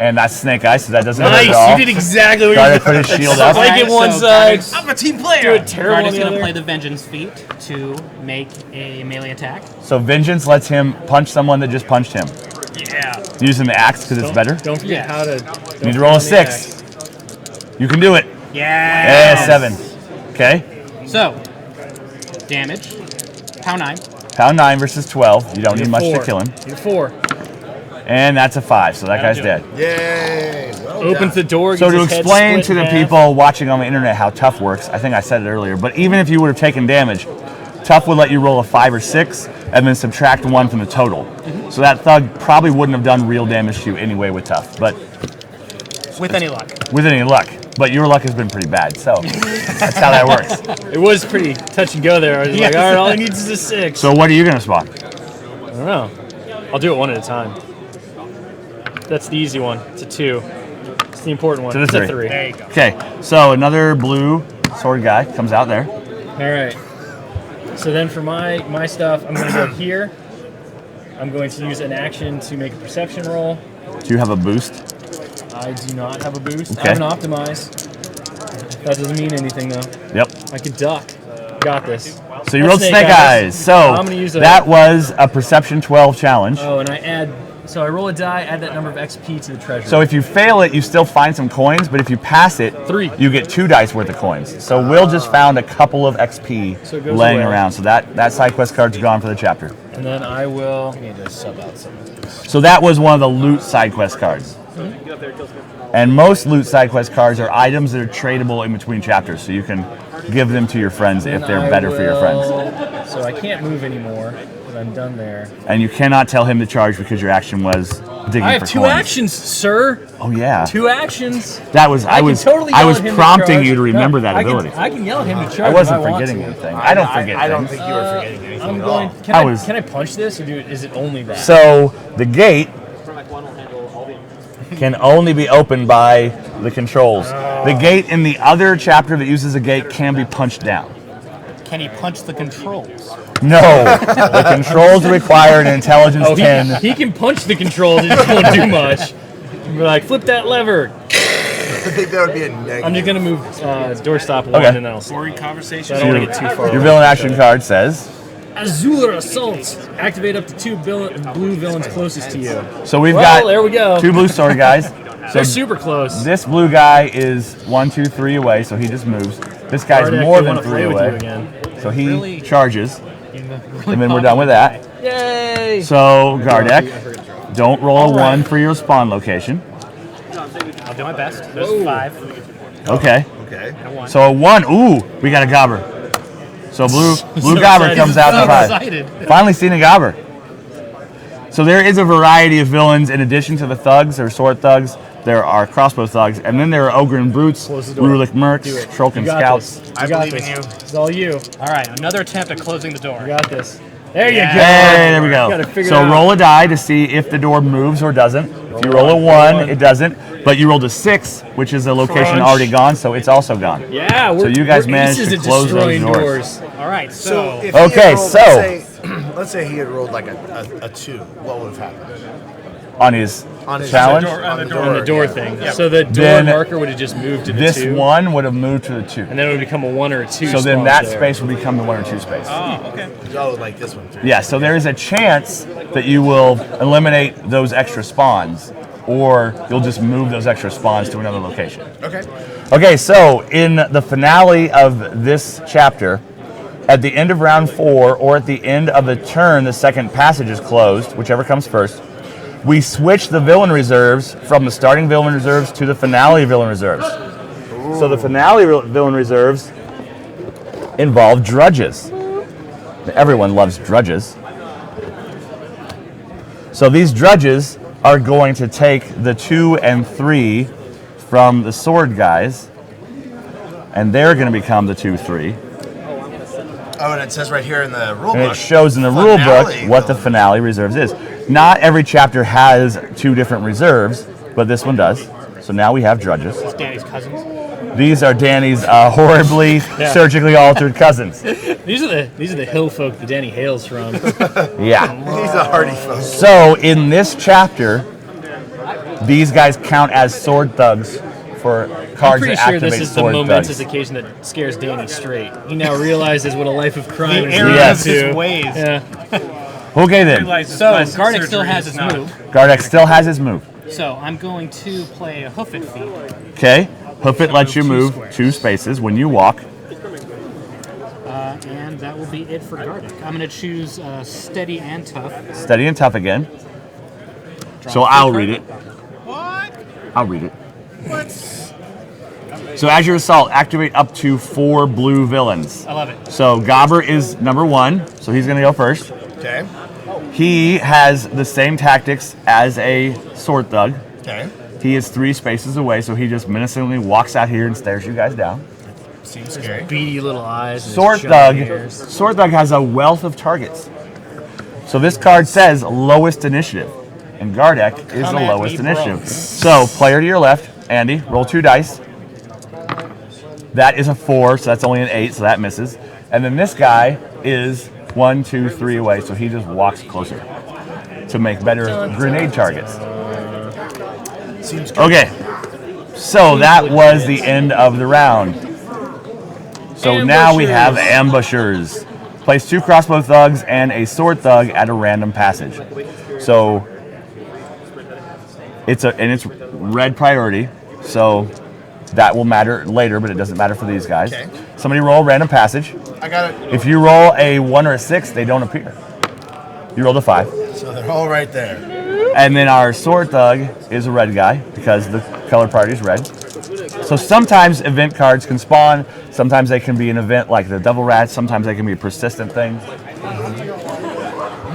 And that's Snake Eyes, so that doesn't hurt at Nice, all. you did exactly what Gardex you put his shield So up. Like it one so side. Gardex- I'm a team player. Do it terrible on Gardex the going to other. play the Vengeance feat to make a melee attack. So Vengeance lets him punch someone that just punched him. Yeah. Using the axe because it's better. Don't forget Yes. how to. You need to roll a 6. You can do it. Yeah. 7. Okay. So, damage. Pound 9. Pound 9 versus 12. You don't need much to kill him. You're 4. And that's a 5, so that guy's do dead. Yay! Well Opens the done. door. So gets to his head explain split to the in half. people watching on the internet how tough works, I think I said it earlier, but even if you would have taken damage, tough would let you roll a 5 or 6 and then subtract 1 from the total. So that thug probably wouldn't have done real damage to you anyway with tough, but With any luck. with any luck. But your luck has been pretty bad, so that's how that works. It was pretty touch and go there. I was like, all right, all he needs is a 6. So what are you going to spawn? I don't know. I'll do it one at a time. That's the easy one. It's a 2. It's the important one. To the It's a 3. 3. There you go. Okay, so another blue sword guy comes out there. All right. So then for my stuff, I'm going to go here. I'm going to use an action to make a perception roll. Do you have a boost? I do not have a boost. Okay. I have an optimize. That doesn't mean anything though. Yep. I can duck. Got this. So you That's rolled Snake Eyes. So I'm gonna use that was a Perception 12 challenge. Oh, and I add. So I roll a die, add that number of XP to the treasure. So if you fail it, you still find some coins, but if you pass it, 3. you get 2 dice worth of coins. So Will just found a couple of XP So it goes laying away. around. So that side quest card's gone for the chapter. and then I will. I need to sub out some of these. So that was one of the loot side quest cards. And most loot side quest cards are items that are tradable in between chapters, so you can give them to your friends if Then they're I better for your friends. will- So I can't move anymore, but I'm done there. And you cannot tell him to charge because your action was digging I have for 2 coins. actions, sir. Oh yeah. 2 actions. That was I can was totally I yell was at him to prompting charge. you to remember No, that ability. I can yell at him to charge. I wasn't if I want forgetting to. anything. I don't forget I don't things. think you were forgetting anything I'm at going. all. Can I I, was- can I punch this, or is it only that? So the gate can only be opened by the controls. The gate in the other chapter that uses a gate can be punched down. Can he punch the controls? No, the controls require an intelligence Oh, 10. he can punch the controls. It just won't do much. Be like, flip that lever. I think that would be a negative. I'm just gonna move doorstop 1, Okay. and then I'll. Boring conversation. I don't want to get too far. Your villain action card says. Azula Assault. Activate up to 2 blue villains closest to you. So we've Well, got there we go. 2 blue sword guys. So They're super close. this blue guy is 1, 2, 3 away, so he just moves. This guy's Gardex, more they than wanna 3 play with you away, again. so he Really? charges, Really and then we're done with that. Yay! So Gardex, don't roll a 1 for your spawn location. I'll do my best. There's 5. Okay. Okay. So a 1. Ooh, we got a gobber. So blue gobber excited. comes out So to 5. excited. Finally seen a gobber. So there is a variety of villains in addition to the thugs or sword thugs. There are crossbow thugs, and then there are ogre and brutes, Close the door. Rulik mercs, Do it. Shulk and You got scouts. this. I got believe in this. you. It's all you. All right, another attempt at closing the door. You got this. There you go. Hey, there we go. Gotta figure So it out. roll a die to see if the door moves or doesn't. If you roll a 1, it doesn't. But you rolled a 6, which is a location Crunch. already gone, so it's also gone. Yeah, we're, you guys we're managed aces to at close those destroying doors. All right, So so if he had Okay, rolled, so- let's say he had rolled like a 2, what would have happened? On his On his challenge, on the door, on the door yeah. thing. So the door Then marker would have just moved to the this 2, 1 would have moved to the 2. and then it would become a 1 or a 2. So then spawns that there. space would become the 1 or 2 space. Oh, okay. Oh, like this one. Too. Yeah, so there is a chance that you will eliminate those extra spawns, or you'll just move those extra spawns to another location. Okay. Okay, so in the finale of this chapter, at the end of round 4, or at the end of the turn the second passage is closed, whichever comes first, we switch the villain reserves from the starting villain reserves to the finale villain reserves. So the finale villain reserves involve drudges. Everyone loves drudges. So these drudges are going to take the 2 and 3 from the sword guys, and they're going to become the 2, 3. Oh, and it says right here in the rule And book. it shows in the rule book finale what the villain. finale reserves is. Not every chapter has 2 different reserves, but this one does. So now we have drudges. Danny's cousins. These are Danny's horribly surgically altered cousins. These are the hill folk that Danny hails from. Yeah. He's a hardy folk. So in this chapter, These guys count as sword thugs for I'm cards pretty that sure activate this is the sword momentous thugs. occasion that scares Danny straight. He now realizes what a life of crime is. Error Yes. of his ways. Yeah. Okay then. Realizes So plastic Gardex surgery still has is his not- move. Gardex still has his move. So I'm going to play a Hoof It feat. Okay. Hoof it lets you move move 2 2 spaces when you walk. And that will be it for Gardex. I'm going to choose Steady and Tough. Steady and tough again. Draw So a I'll free read it. card. What? I'll read it. So as your assault, activate up to 4 blue villains. I love it. So Gobber is number 1, so he's going to go first. Okay. He has the same tactics as a sword thug. Okay. He is 3 spaces away, so he just menacingly walks out here and stares you guys down. Seems scary. Beady little eyes. and Sword his giant thug. ears. Sword thug has a wealth of targets. So this card says lowest initiative, and Gardex is Come the at lowest me, bro. initiative. So player to your left, Andy, roll 2 dice. That is a 4, so that's only an 8, so that misses. And then this guy is 1, 2, 3 away, so he just walks closer to make better grenade targets. Seems good. Okay, so that was the end of the round. So now we have ambushers. Place 2 crossbow thugs and a sword thug at a random passage. So it's red priority, so that will matter later, but it doesn't matter for these guys. Okay. Somebody roll a random passage. I got it. If you roll a 1 or a 6, they don't appear. You rolled a 5. So they're all right there. And then our sword thug is a red guy because the color priority is red. So sometimes event cards can spawn. Sometimes they can be an event like the Devil Rat. Sometimes they can be persistent things.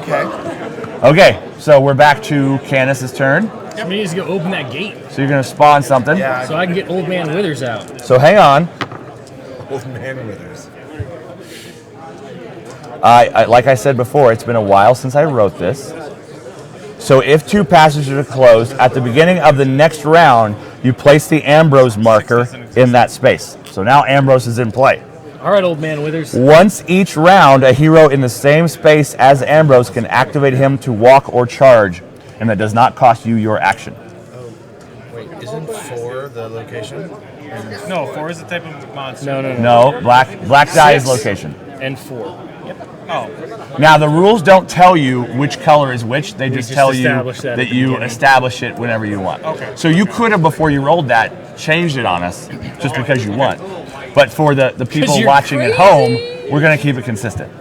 Okay. Okay, so we're back to Canis' turn. Somebody needs to go open that gate So you're going to spawn something. Yeah. so I can get Old Man Withers out. So hang on. Old man withers. Like I said before, it's been a while since I wrote this. So if 2 passages are closed, at the beginning of the next round, you place the Ambrose marker in that space. So now Ambrose is in play. All right, Old Man Withers. Once each round, a hero in the same space as Ambrose can activate him to walk or charge, and that does not cost you your action. Wait, isn't 4 the location? No, 4 is the type of monster. No, black die is 6. location. And 4. Oh, Now the rules don't tell you which color is which. They just just tell you establish that at that the you beginning. establish it whenever you want. Okay. So you could have, before you rolled that, changed it on us just because you want. But for the people you're watching at home, we're going to keep it consistent.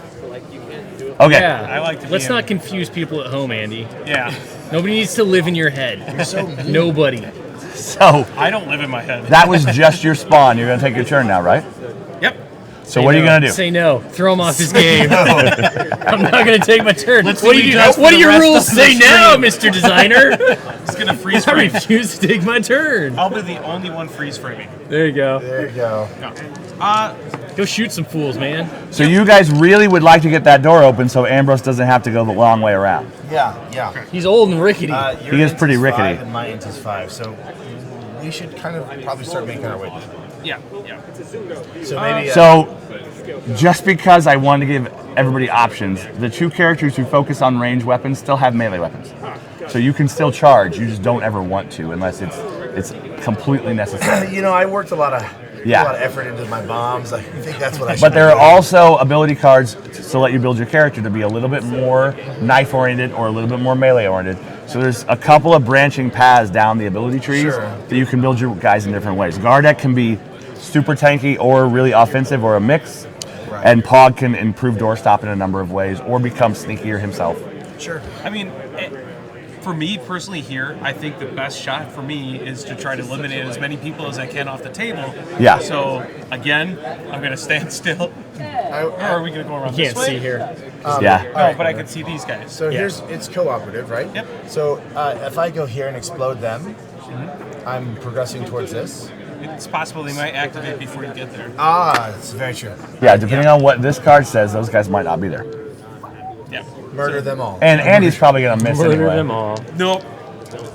Okay. Yeah. I like to be Let's in- not confuse people at home, Andy. yeah. Nobody needs to live in your head. Nobody. So I don't live in my head. that was just your spawn. You're going to take your turn now, right? Yep. So what are you going to do? Say no. Throw him off his game. I'm not going to take my turn. Let's what do leave you just What for do the your rest rules of the say now, stream. Mr. Designer? It's gonna freeze I frame. refuse to take my turn. I'll be the only one freeze framing. There you go. There you go. Go shoot some fools, man. So you guys really would like to get that door open so Ambrose doesn't have to go the long way around. Yeah. He's old and rickety. Your He is int pretty 5 rickety. And my int is 5, so we should kind of probably start making our way down. Yeah. So maybe. So, just because I wanted to give everybody options, the 2 characters who focus on ranged weapons still have melee weapons. So you can still charge, you just don't ever want to unless it's completely necessary. I worked a lot of Yeah. effort into my bombs. I think that's what I should But there be are doing. also ability cards to let you build your character to be a little bit more knife-oriented or a little bit more melee-oriented. So there's a couple of branching paths down the ability trees Sure. that you can build your guys in different ways. Gardex can be super tanky or really offensive or a mix. Right. And Pog can improve doorstop in a number of ways or become sneakier himself. Sure. I mean, for me personally here, I think the best shot for me is to try to eliminate as many people as I can off the table. Yeah. So again, I'm gonna stand still. Or are we gonna go around You this can't way? see here. Yeah. No, but I can see these guys. So Yeah. it's cooperative, right? Yep. So if I go here and explode them, I'm progressing towards this. It's possible they might activate before you get there. That's very true. Yeah, depending on what this card says, those guys might not be there. Yeah. Murder them all. And Andy's probably going to miss Murder anyway. them all. Nope.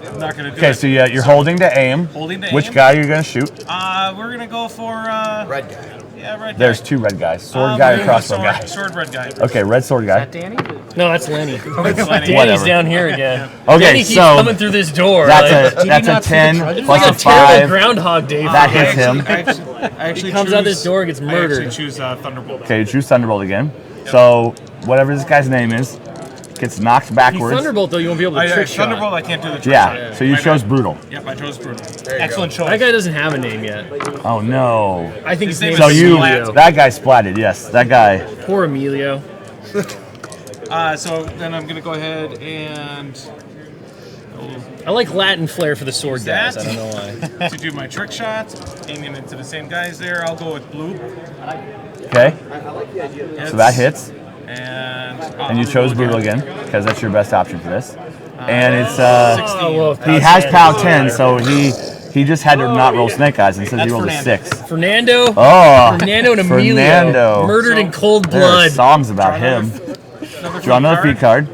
I'm not gonna do Okay, it. so you're holding to aim. Holding to Which aim. guy are you going to shoot? We're gonna go for Red guy. Yeah, red There's guy. 2 red guys. Sword guy or crossbow guy? Sword red guy. Okay, red sword guy. Danny? No, that's Lenny. Lenny. Danny's Whatever. down here again. Okay, Danny keeps so coming through this door. that's like, a not see the 10 trudges? plus like a a terrible 5. Groundhog Day. That for hits him. him. I actually He comes out this door and gets I murdered. actually choose Thunderbolt. Okay, you choose Thunderbolt again. So whatever this guy's name is gets knocked He's backwards. Thunderbolt, though, you won't be able to trick shot. Thunderbolt, I can't do the trick Yeah, shot. so you My chose bad. Brutal. Yep, I chose Brutal. Excellent choice. That guy doesn't have a name yet. Oh no. I think his name So is you, Emilio. that guy splatted, yes. That guy. Poor Emilio. So then I'm gonna go ahead and I like Latin flair for the sword guys. that I don't know why. to do my trick shot, aiming into the same guys there. I'll go with blue. Okay, so that hits. And You chose Brutal again, because that's your best option for this. And it's, Oh, well, if he Pow's has hand POW is 10, better. so he just had to not roll Snake Eyes and says he rolled a Fernando. 6. Fernando. Oh, Fernando and Emilio. Fernando. Murdered in cold There are blood. songs about him. Draw another feat card.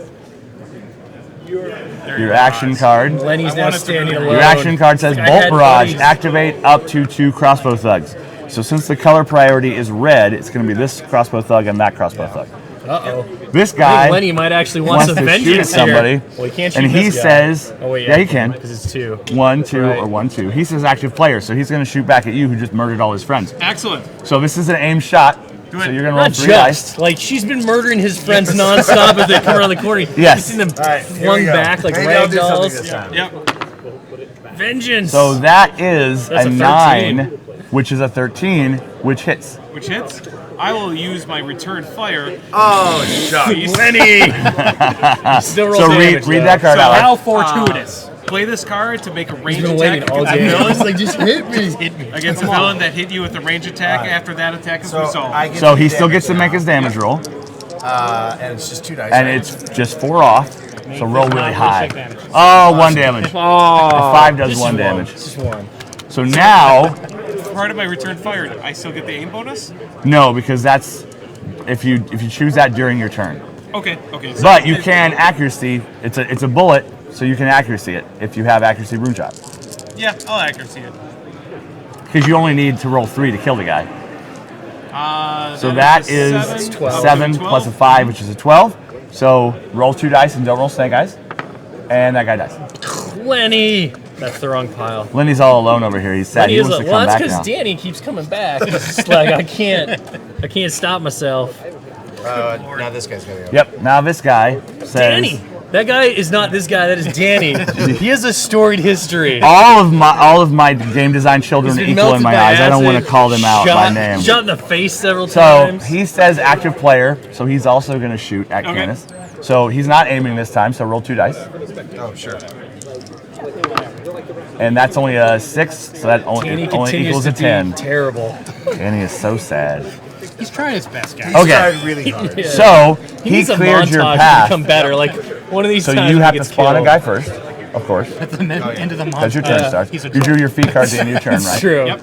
Your action card. Lenny's now standing alone. Your action card says I Bolt had Barrage, buddies. activate up to 2 crossbow thugs. So since the color priority is red, it's going to be this crossbow thug and that crossbow thug. Uh-oh. This I guy think Lenny might actually want wants some to shoot at vengeance somebody, here. Well, he can't shoot and he this guy. says, Oh, wait, yeah, he can. Because it's 2. 1, 2, Right. or 1, 2. He says active player, so he's going to shoot back at you who just murdered all his friends. excellent. So this is an aim shot. Do So it. you're going to roll Not 3 just. dice. Like, she's been murdering his friends nonstop as they come around the corner. Yes. You've seen them All right, here we flung go. back like Maybe I'll do something ragdolls. this time. Yep. Vengeance. So that is That's a a 9, which is a 13, which hits. Which hits. I will use my return fire. Oh, shucks. Lenny. Still roll So damage, read though. that card So out. How fortuitous. Play this card to make a range been attack waiting all against a game. villain, like, just hit me. against a villain that hit you with a range attack after that attack is So, resolved. I get So the he still damage gets to now. make his damage roll, And it's just 2 dice. and right? it's just 4 off. So roll really high. Damage. Oh, 1 damage. Oh, A 5 does just 1 one. damage. Just one. So now, Part of my return fire, I still get the aim bonus? no, because that's if you choose that during your turn. Okay, okay. So But you can accuracy. It's a bullet, so you can accuracy it if you have accuracy rune shot. Yeah, I'll accuracy it. Because you only need to roll 3 to kill the guy. So that that is a 12. 7 plus a 5, which is a 12. So roll 2 dice and don't roll Snake Eyes, and that guy dies. Lenny. That's the wrong pile. Lenny's all alone over here. He's sad. Lenny He is wants like, to well, come that's back now. because Danny keeps coming back. It's just like I can't stop myself. Now this guy's going to go. Yep. Now this guy says Danny. That guy is not this guy. That is Danny. He has a storied history. all of my game design children He's been equal in melted my by eyes. I don't want to acid, call them out by name. Shot in the face several So times. he says active player, so he's also going to shoot at Okay. Canis. So he's not aiming this time, so roll 2 dice. Oh, sure. And that's only a 6, so that only Danny equals continues a to be 10. terrible. Danny is so sad. He's trying his best, guys. Okay. Tried really hard. Yeah. So He he needs a cleared your montage to path. become better. Like one of these So times you when have he to gets spawn killed. a guy first, of course. At the end of the month. That's your turn starts. He's a You drew your feet card at the end of your turn, It's right? true. Yep.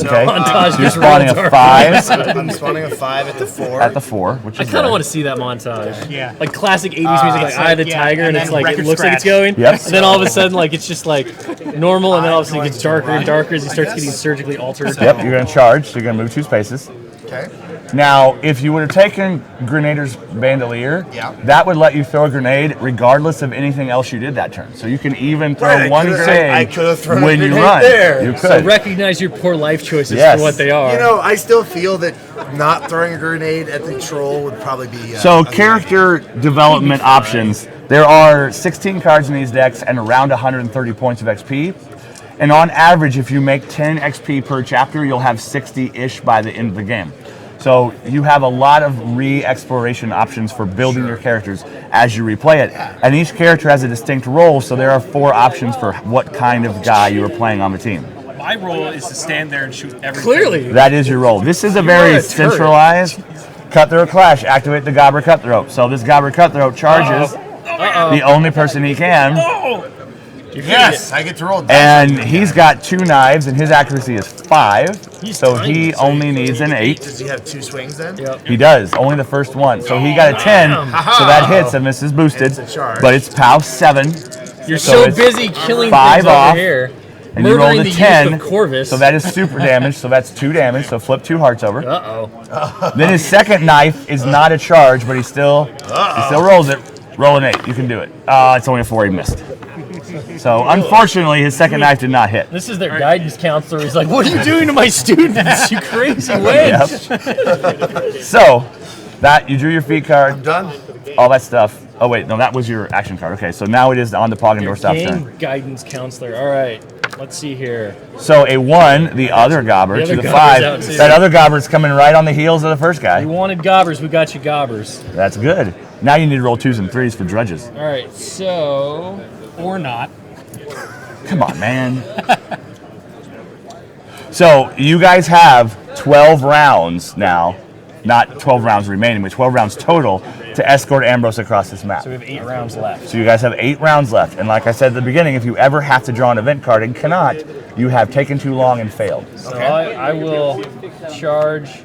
Okay. Montage So you're just spawning runs a our- 5 I'm spawning a 5 at the 4. at the 4, which I is kind of red. want to see that montage. Yeah. Like classic 80s music, like it's Eye of the like, yeah, Tiger, and and it's then like, it record looks like it's scratch. going. Yep. And then all of a sudden, like, it's just like normal, and then all of a sudden it gets I'm going darker and to darker as he starts getting surgically altered. Yep, you're going to charge, so you're going to move 2 spaces. Okay. Now, if you would have taken Grenader's Bandolier, Yeah. that would let you throw a grenade regardless of anything else you did that turn. So you can even throw Right, I one could've- grenade I could've thrown a when you grenade run. there. You So could. recognize your poor life choices Yes. for what they are. You know, I still feel that not throwing a grenade at the troll would probably be. So a good character development options. There are 16 cards in these decks and around 130 points of XP. And on average, if you make 10 XP per chapter, you'll have 60-ish by the end of the game. So you have a lot of re-exploration options for building your characters as you replay it. And each character has a distinct role, so there are 4 options for what kind of guy you are playing on the team. My role is to stand there and shoot everything. Clearly. That is your role. This is a are very a turret. centralized Cutthroat Clash. Activate the Gobber Cutthroat. So this Gobber Cutthroat charges the only person he can. Yes, I get to roll. And he's got 2 knives, and his accuracy is 5. He's So tiny. he only needs an 8. Does he have 2 swings then? Yep. He does, only the first one. So he got a 10, so that hits him. This is boosted. It's a charge. But it's POW 7. You're So so it's busy killing 5 things off. over here. And you rolled a the 10, youth of Corvus. so that is super damage, so that's 2 damage, so flip 2 hearts over. Uh-oh. Then his second knife is not a charge, but he still rolls it. Roll an 8, you can do it. It's only a 4, he missed. So unfortunately, his second knife did not hit. This is their guidance counselor. He's like, what are you doing to my students, you crazy wench? So, that, you drew your feat card. I'm done. All that stuff. Oh wait, no, that was your action card. Okay, so now it is on the Pog and Doorstop's turn. Game guidance counselor. All right, let's see here. So a 1, the other gobber, The to other the gobber's out 5. too. That other gobber's coming right on the heels of the first guy. You wanted gobbers, we got you gobbers. That's good. Now you need to roll 2s and 3s for drudges. All right, so Or not. Come on, man. So you guys have 12 rounds now. Not 12 rounds remaining, but 12 rounds total to escort Ambrose across this map. we have 8 rounds left. So you guys have 8 rounds left. And like I said at the beginning, if you ever have to draw an event card and cannot, you have taken too long and failed. So I will charge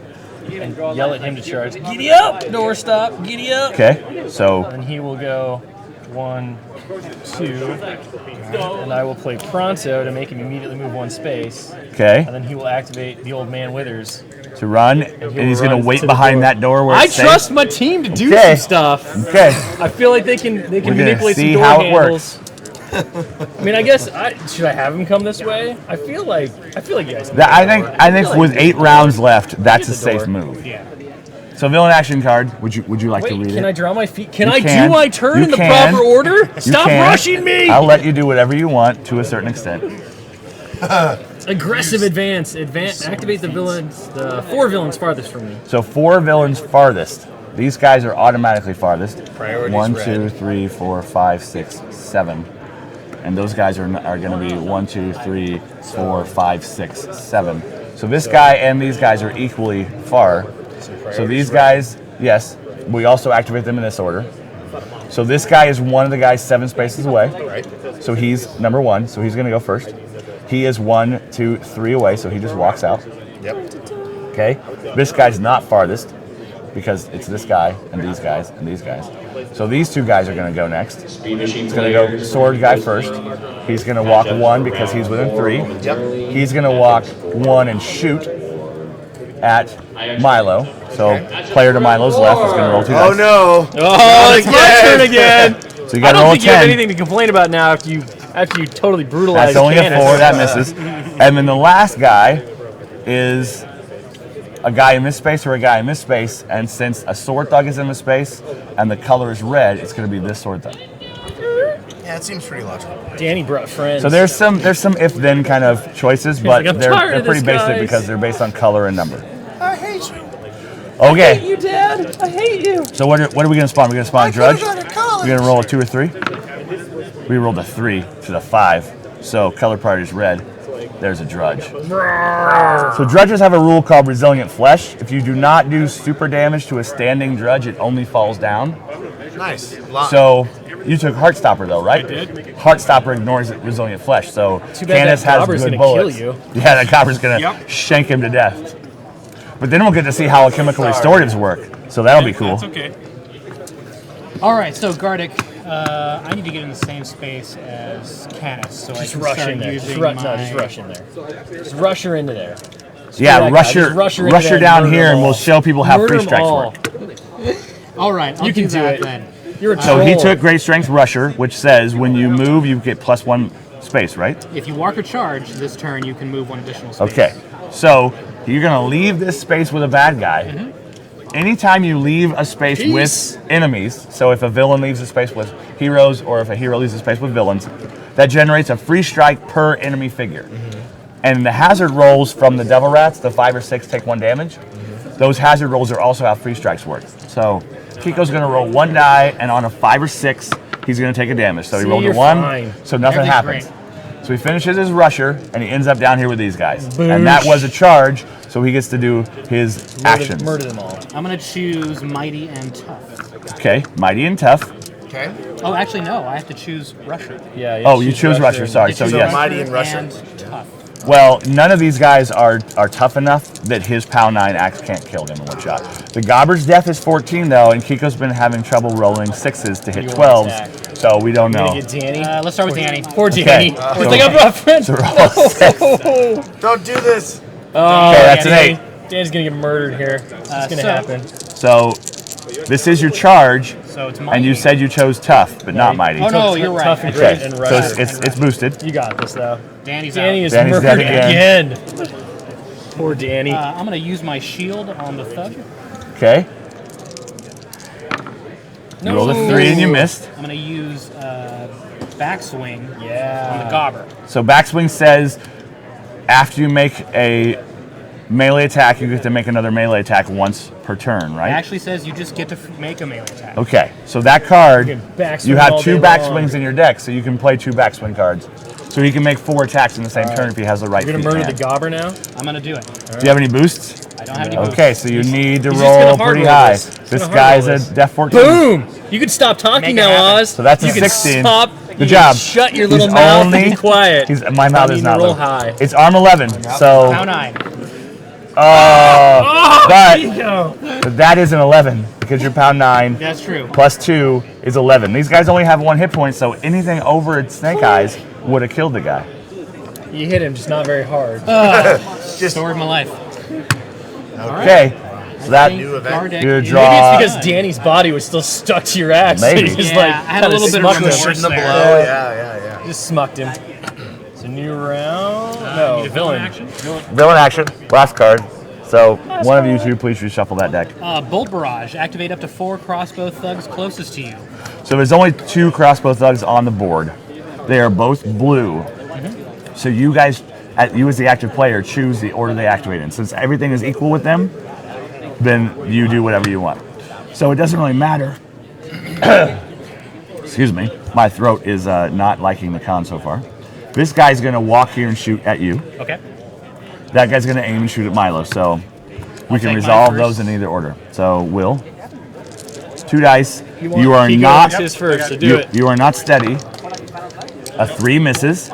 and yell at him to charge. Giddy up, Doorstop, giddy up. Okay, so And he will go 1, 2, and I will play Pronto to make him immediately move 1 space. okay, And then he will activate the Old Man Withers. to run, and he's run going to wait to the behind door. that door where I it's safe. trust my team to do Okay. some stuff. Okay, I feel like they can gonna manipulate see some door how it handles. I mean, I guess should I have him come this way? I feel like you guys. Can I think with 8 rounds left, that's a the safe door. move. Yeah. So villain action card. Would you like to Wait, read can it? I draw my feet? Can You I can. do my turn You in the can. proper order? You Stop can. rushing me! I'll let you do whatever you want to a certain extent. Aggressive advance. Activate the villains. The 4 villains farthest from me. So 4 villains farthest. These guys are automatically farthest. Priorities 1, red. 2, 3, 4, 5, 6, 7. And those guys are going to be 1, 2, 3, 4, 5, 6, 7. So this guy and these guys are equally far. So these guys, yes, we also activate them in this order. So this guy is one of the guys 7 spaces away. Right. So he's number 1, so he's going to go first. He is 1, 2, 3 away, so he just walks out. Yep. Okay? This guy's not farthest because it's this guy and these guys and these guys. So these 2 guys are going to go next. He's going to go sword guy first. He's going to walk 1 because he's within 3. Yep. He's going to walk 1 and shoot at Milo. So player to Milo's left is going to roll 2 dice. Oh no! Oh, it's my turn again. So you I got to don't roll a think you have 10. anything to complain about now after you totally brutalized That's only a Canis. 4. That misses. And then the last guy is a guy in this space or a guy in this space. And since a sword thug is in this space and the color is red, it's going to be this sword thug. Yeah, it seems pretty logical. Danny brought friends. So there's some if-then kind of choices, but like, "I'm they're tired of pretty this, basic guys." because they're based on color and number. I hate you. Okay, you, Dad. I hate you. so what are we going to spawn? We're going to spawn a drudge? Go to college. We're going to roll a 2 or 3? We rolled a 3 to the 5, so color priority is red. There's a drudge. So drudges have a rule called resilient flesh. If you do not do super damage to a standing drudge, it only falls down. Nice. So you took Heartstopper though, right? I did. Heartstopper ignores resilient flesh, so Too bad Canis that has gobber's good gonna kill bullets. you. Yeah, that gobber's gonna Yep. shank him to death. But then we'll get to see how chemical restoratives work, so that'll be cool. That's okay. All right, so Gardic, I need to get in the same space as Canis, so I Just can rush start in there. using Just rush in there. Just rush her into there. Yeah, that rush guy. her, Just rush her into rush there her and down murder here, them and we'll all. show people how Murder free them strikes all. work. All right, I'll You can do do that it. then. You're a So he troll. took Great Strength Rusher, which says when you move, you get +1 space, right? If you walk or charge this turn, you can move 1 additional space. Okay, so you're gonna leave this space with a bad guy. Anytime you leave a space Peace. with enemies, so if a villain leaves a space with heroes or if a hero leaves a space with villains, that generates a free strike per enemy figure. And the hazard rolls from the Devil Rats, the 5 or 6 take 1 damage. Those hazard rolls are also how free strikes work. So Kiko's gonna roll 1 die, and on a 5 or 6, he's gonna take a damage. So he See, rolled a you're 1, fine. so nothing Everything's happens. So he finishes his rusher, and he ends up down here with these guys. Boosh. And that was a charge, so he gets to do his actions. Murder them all. I'm going to choose Mighty and Tough. Okay, mighty and tough. Okay. Oh, actually, no, I have to choose Rusher. Yeah. Oh, you choose Rusher, sorry. So You yes. choose Mighty and Rusher. And Tough. Well, none of these guys are tough enough that his POW 9 axe can't kill him in one shot. The Gobber's def is 14 though, and Kiko's been having trouble rolling 6s to hit 12s, so we don't know. Get Danny. Let's start with Danny. Poor Danny. Okay. It's like a rough friend. So roll 6. Don't do this. Oh, Okay, that's an Danny. 8. Danny's gonna get murdered here. It's gonna happen. So this is your charge, So it's Mighty. and you said you chose tough, but not mighty. Oh no, you're right. Tough and Okay, great and so right. it's boosted. You got this though. Danny's Danny out. is Danny's murdered dead again. Poor Danny. I'm gonna use my shield on the thug. Okay. You rolled a 3 and you missed. I'm gonna use backswing on the Yeah. Gobber. So backswing says after you make a melee attack, you get to make another melee attack once per turn, It right? actually says you just get to make a melee attack. Okay, so that card, You can backswing you have all 2 day backswings long. in your deck, so you can play 2 backswing cards. So he can make 4 attacks in the same turn if he has the right You're gonna feat in murder the hand. Gobber now? I'm gonna do it. Do you have any boosts? I don't have any boosts. Okay, so you need to he's just gonna roll hard pretty roll high. this. He's This gonna guy's hard a roll def 14. Boom! You can stop talking Make it now, happen. Oz. So that's a you can 16. Stop. Good You job. can shut your little He's mouth only- and be quiet. My mouth I is need not to roll low. high. It's arm 11, so POW 9. but that is an 11 because you're pound 9 That's true. plus 2 is 11. These guys only have 1 hit point, so anything over its snake eyes would have killed the guy. You hit him, just not very hard. Story of my life. Okay, so that New event. Gardex You is draw- Maybe Uh, it's because Danny's body was still stuck to your axe. So Maybe. you just Yeah, like I had a kinda little bit of smucked him. remorse. Cushion the there. blow. Yeah. Just smucked him. It's a new round. No, need a villain. action? villain action, last card. So one of you two, please reshuffle that deck. Bolt Barrage. Activate up to 4 crossbow thugs closest to you. So there's only 2 crossbow thugs on the board. They are both blue. So you guys, you as the active player, choose the order they activate in. Since everything is equal with them, then you do whatever you want. So it doesn't really matter. Excuse me, my throat is not liking the con so far. This guy's gonna walk here and shoot at you. Okay. That guy's gonna aim and shoot at Milo. So we can take resolve mine those first. in either order. So Will, 2 dice. want You are Kiko not. his first, so do it. You are not steady. A 3 misses,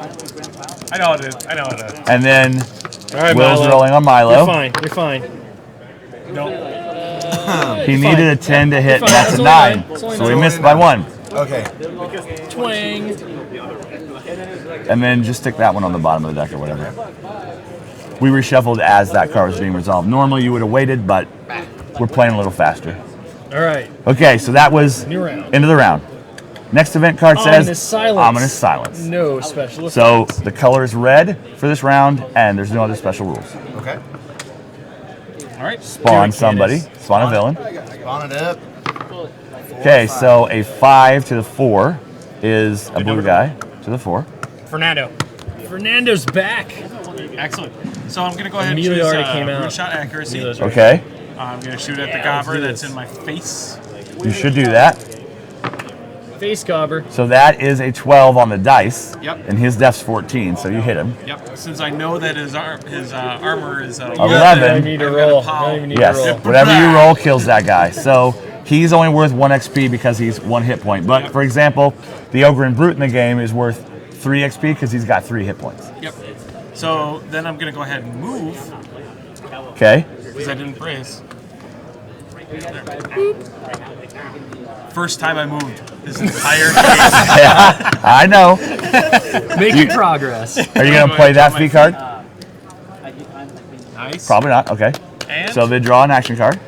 I know it is. I know it is. and then All right, Will's Milo. rolling on Milo. You're fine. You're fine. He needed a 10 to hit. You're fine. That's It's a only 9. nine. It's only So we nine. missed by 1. Okay. Twang. And then just stick that one on the bottom of the deck or whatever. We reshuffled as that card was being resolved. Normally you would have waited, but we're playing a little faster. All right. Okay, so that was New round. end of the round. Next event card Ominous says silence. Ominous Silence. No special effects. So the color is red for this round, and there's no other special rules. Okay. All right. Spawn somebody. Spawn a villain. Spawn it up. Okay, so a 5 to the 4 is a blue guy to the 4. Fernando. Fernando's back. Excellent. So I'm gonna go ahead and Amelia choose already came out. root shot accuracy. Amelia's right. Okay, I'm gonna shoot at the let's gobber do that's this. in my face. you should do that. Face Gobber. So that is a 12 on the dice. Yep. And his def's 14, so you hit him. Yep. Since I know that his armor is 11. I need to I'm gonna roll. pow. I don't even need Yes, to roll. whatever you roll kills that guy. So he's only worth 1 XP because he's 1 hit point. But for example, the Ogre and Brute in the game is worth 3 XP because he's got 3 hit points. Yep. So then I'm gonna go ahead and move Okay? because I didn't brace. First time I moved this entire game. Yeah, I know. Making progress. Are you going to play that fee card? Nice. Probably not. Okay. And So they draw an action card.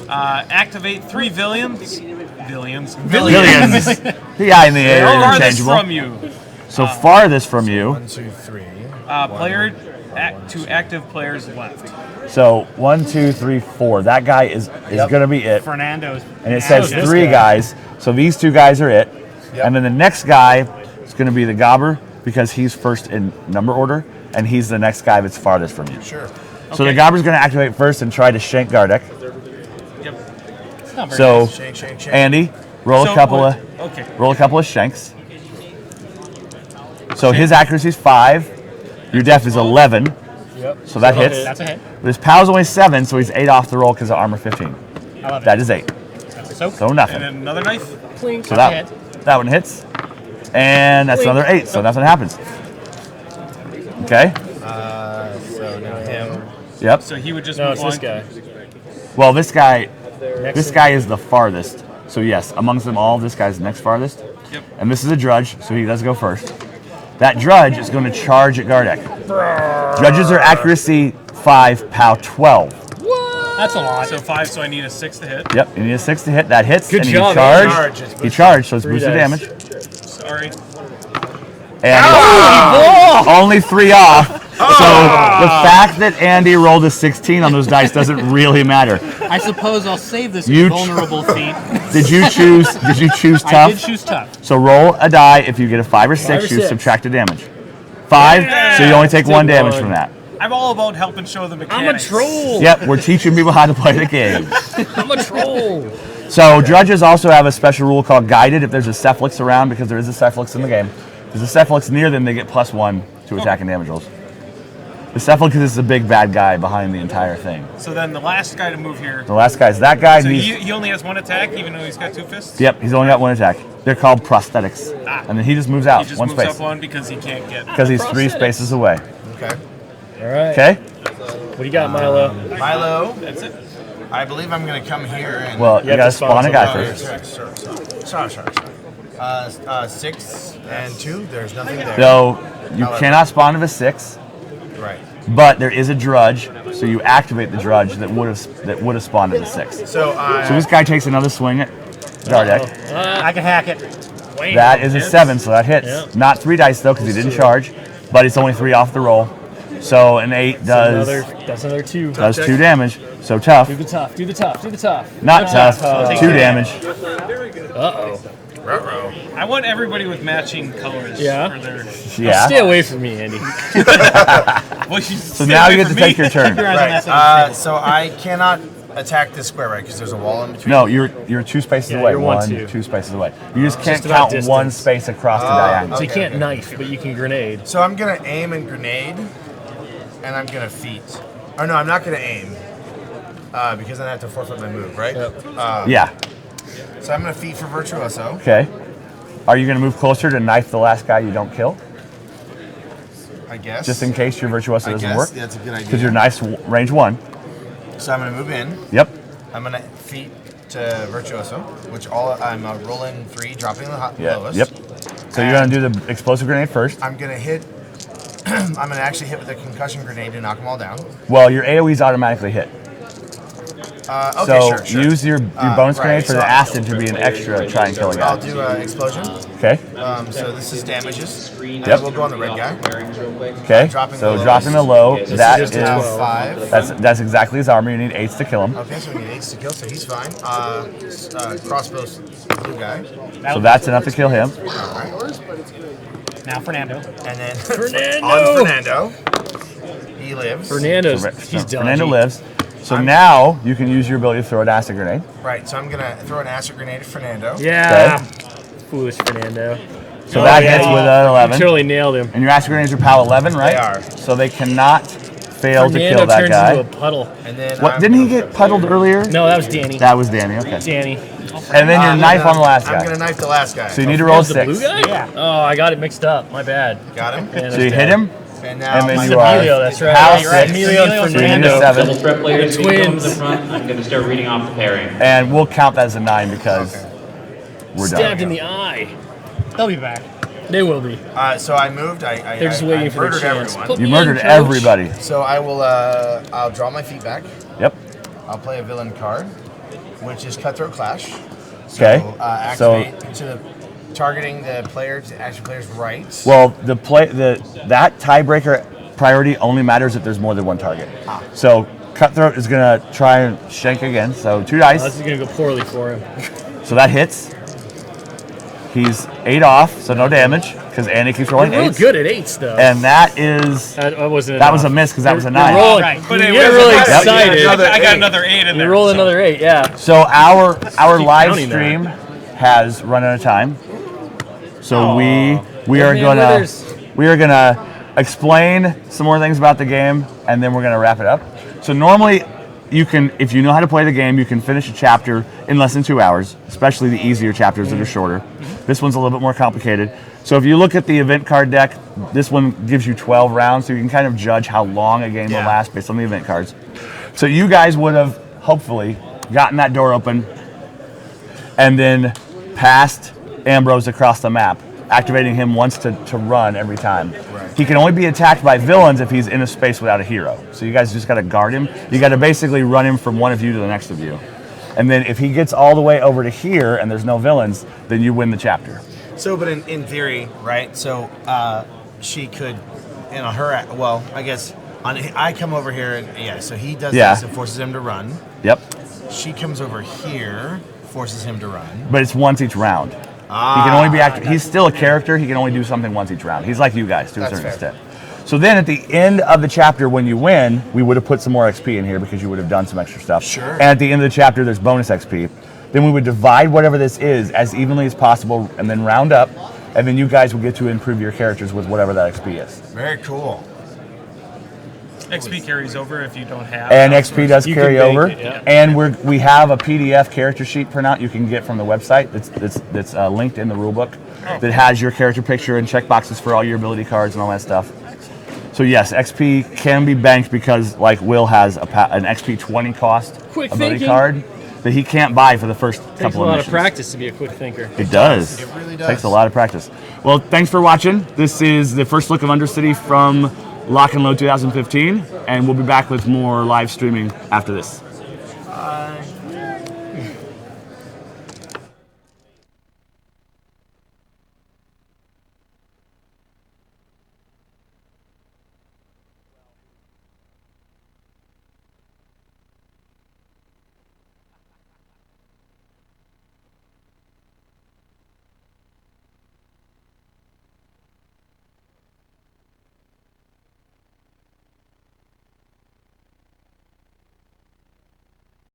activate 3 Villians. Billions. The guy in the air, Farthest interchangeable. from you. So farthest from you. 1, 2, 3. Player to active players left. So 1, 2, 3, 4. That guy is going to be it. Fernando's. And it says this 3 guy. guys. So these 2 guys are it. Yep. And then the next guy is going to be the Gobber because he's first in number order, and he's the next guy that's farthest from you. Sure. So the Gobber's going to activate first and try to shank Gardex. Yep. So Shank, shank, shank. Andy, roll So a couple what- of Okay. roll a couple of shanks. So his accuracy is 5. Your def is 11. Yep. So that hits. That's a hit. But his POW's only 7, so he's 8 off the roll because of armor 15. I love it. That is 8. That's a soak. So And nothing. then another knife. Clink. So That's that one hits. And that's another 8, so nothing happens. Okay? Yep. So he would just No, move it's on. this guy. Well, this guy Next is the farthest. So yes, amongst them all, this guy's the next farthest. Yep. And this is a drudge, so he does go first. That drudge is going to charge at Gardex. Drudges are accuracy 5, POW 12. That's a lot. So 5, so I need a 6 to hit. Yep, you need a 6 to hit. That hits. Good and job, he charged. Andy. He charged, so it's 3 boosted dice. damage. Sorry. And only 3 off. So the fact that Andy rolled a 16 on those dice doesn't really matter. I suppose I'll save this You- vulnerable feat. Did you choose I tough? did choose tough. So roll a die. If you get a 5 or 6, 5 or you 6. subtract the damage. 5, so you only take Take 1 damage one. from that. I'm all about helping show the I'm a mechanics. troll. Yep, we're teaching people how to play the game. I'm a troll. So drudges also have a special rule called guided if there's a Cephalix around, because there is a Cephalix in the game. If there's a Cephalix near them, they get +1 to attack and damage rolls. The Cephalix is the big bad guy behind the entire thing. So then the last guy to move here. The last guy's that guy. So and he only has 1 attack, even though he's got 2 fists? Yep, he's only got 1 attack. They're called prosthetics. And then he just moves out He just 1 moves space. up 1 because he can't get. Because he's 3 spaces away. Okay. All right. Okay? What do you got, Milo? Milo, That's it. I believe I'm going to come here and. Well, you have gotta to spawn spawn a guy something. first. Sorry. 6 and 2. There's nothing there. So you cannot spawn of a 6, Right. but there is a drudge, so you activate the drudge that would have spawned at the 6. So So this guy takes another swing at Gardex. I can hack it. That is a 7, so that hits. Yeah. Not 3 dice though, because he didn't charge, but it's only 3 off the roll. So an 8 does That's another 2. 2 damage. So tough. Do the tough. Do the tough. Do the tough. Not tough. Oh. 2 damage. Uh-oh. Ruh-roh. I want everybody with matching colors. Yeah? For their, Yeah. Stay away from me, Andy. well, So now you get to take your turn. Right. So I cannot attack this square, right? Because there's a wall in between. No, you're 2 spaces Yeah, away. you're 1, 2. 2 spaces away. You just can't about count 1 distance. space across the diagonal. So you Okay, can't okay. knife, but you can grenade. So I'm gonna aim and grenade, and I'm gonna feat. Oh no, I'm not gonna aim. Because then I have to forfeit my move, right? Yep. Yeah. So I'm gonna feat for Virtuoso. Okay. Are you going to move closer to knife the last guy you don't kill? I guess. Just in case your virtuoso I doesn't guess work? that's a good idea. Because your knife's range 1. So I'm gonna move in. Yep. I'm gonna feat to Virtuoso, which I'm rolling 3, dropping the Yeah. lowest. Yep. So you're going to do the explosive grenade first. I'm gonna hit. I'm gonna actually hit with a concussion grenade to knock them all down. Well, your AoE's automatically hit. Okay, So sure. use your bonus right, grenade for so the I'll- acid to be an extra try and kill a I'll guy. do explosion. Okay. So this is damages. Yep. We'll go on the red guy. Okay. Dropping So the dropping the low, that just is a Now 12. 5. that's exactly his armor. You need 8s to kill him. Okay, so we need 8s to kill, so he's fine. Crossbow's blue guy. So that's enough to kill him. Now Fernando. And then Fernando! on Fernando. He lives. Fernando's, he's dodgy. Fernando lives. So now you can use your ability to throw an acid grenade. Right, so I'm gonna throw an acid grenade at Fernando. Yeah. Foolish Fernando. So that hits with an You 11. totally nailed him. And your acid grenades are POW 11, right? They are. So they cannot fail to Fernando kill that turns guy. into a puddle. And then What I'm didn't he gonna- get puddled earlier? No, that was Danny. That was Danny. Okay. Danny. And then your I'm knife gonna- on the last I'm guy. gonna knife the last guy. So you need to That roll a was the 6. blue guy? Yeah. Oh, I got it mixed up. My bad. Got him. Man, So you hit him, And now and then my- you are Emilio, that's right. POW Yeah, you're right. 6. Emilio and So you need a Fernando. 7. Double threat players, The please come to the twins. front. I'm going to start reading off the pairing. And we'll count that as a 9 because we're Stabbed done. in the eye. They'll be back. They will be. So I moved. They're just I waiting for their murdered chance. everyone. Put You me murdered in, coach. everybody. So I will. I'll draw my feet back. Yep. I'll play a villain card, which is Cutthroat Clash. So, Okay. activate to the targeting the player to action player's right. Well, that tiebreaker priority only matters if there's more than one target. So Cutthroat is gonna try and shank again. So 2 Oh, this dice. is going to go poorly for him. So that hits. He's 8 off, so no damage because Andy keeps rolling You're real 8s. good at 8s, though. And that is that wasn't that was a enough. miss because that was a You're 9. rolling. Right. But You it get was really a- excited. I got another 8 in there. You roll so- another 8, yeah. So our keep live counting that. stream has run out of time. So we Good are man gonna winners. explain some more things about the game, and then we're gonna wrap it up. So normally, you can, if you know how to play the game, you can finish a chapter in less than 2 hours, especially the easier chapters that are shorter. This one's a little bit more complicated. So if you look at the event card deck, this one gives you 12 rounds, so you can kind of judge how long a game will last based on the event cards. So you guys would have, hopefully, gotten that door open and then passed Ambrose across the map, activating him once to run every time. Right. He can only be attacked by villains if he's in a space without a hero. So you guys just got to guard him. You got to basically run him from one of you to the next of you. And then if he gets all the way over to here and there's no villains, then you win the chapter. So, but in theory, right? So she could, I guess I come over here and so he does this and forces him to run. Yep. She comes over here, forces him to run. But it's once each round. He can only be active. He's still a character. He can only do something once each round. He's like you guys to a certain extent. So then at the end of the chapter, when you win, we would have put some more XP in here because you would have done some extra stuff. Sure. And at the end of the chapter, there's bonus XP. Then we would divide whatever this is as evenly as possible and then round up. And then you guys will get to improve your characters with whatever that XP is. Very cool. XP carries over if you don't have. And XP does carry over. It, And we have a PDF character sheet printout you can get from the website that's linked in the rulebook that has your character picture and checkboxes for all your ability cards and all that stuff. So yes, XP can be banked because like Will has an XP 20 cost Quick ability thinking. card that he can't buy for the first Takes couple a of lot missions. of practice to be a quick thinker. It does. It really does. Takes a lot of practice. Well, thanks for watching. This is the first look of Undercity from Lock and Load 2015, and we'll be back with more live streaming after this. Bye.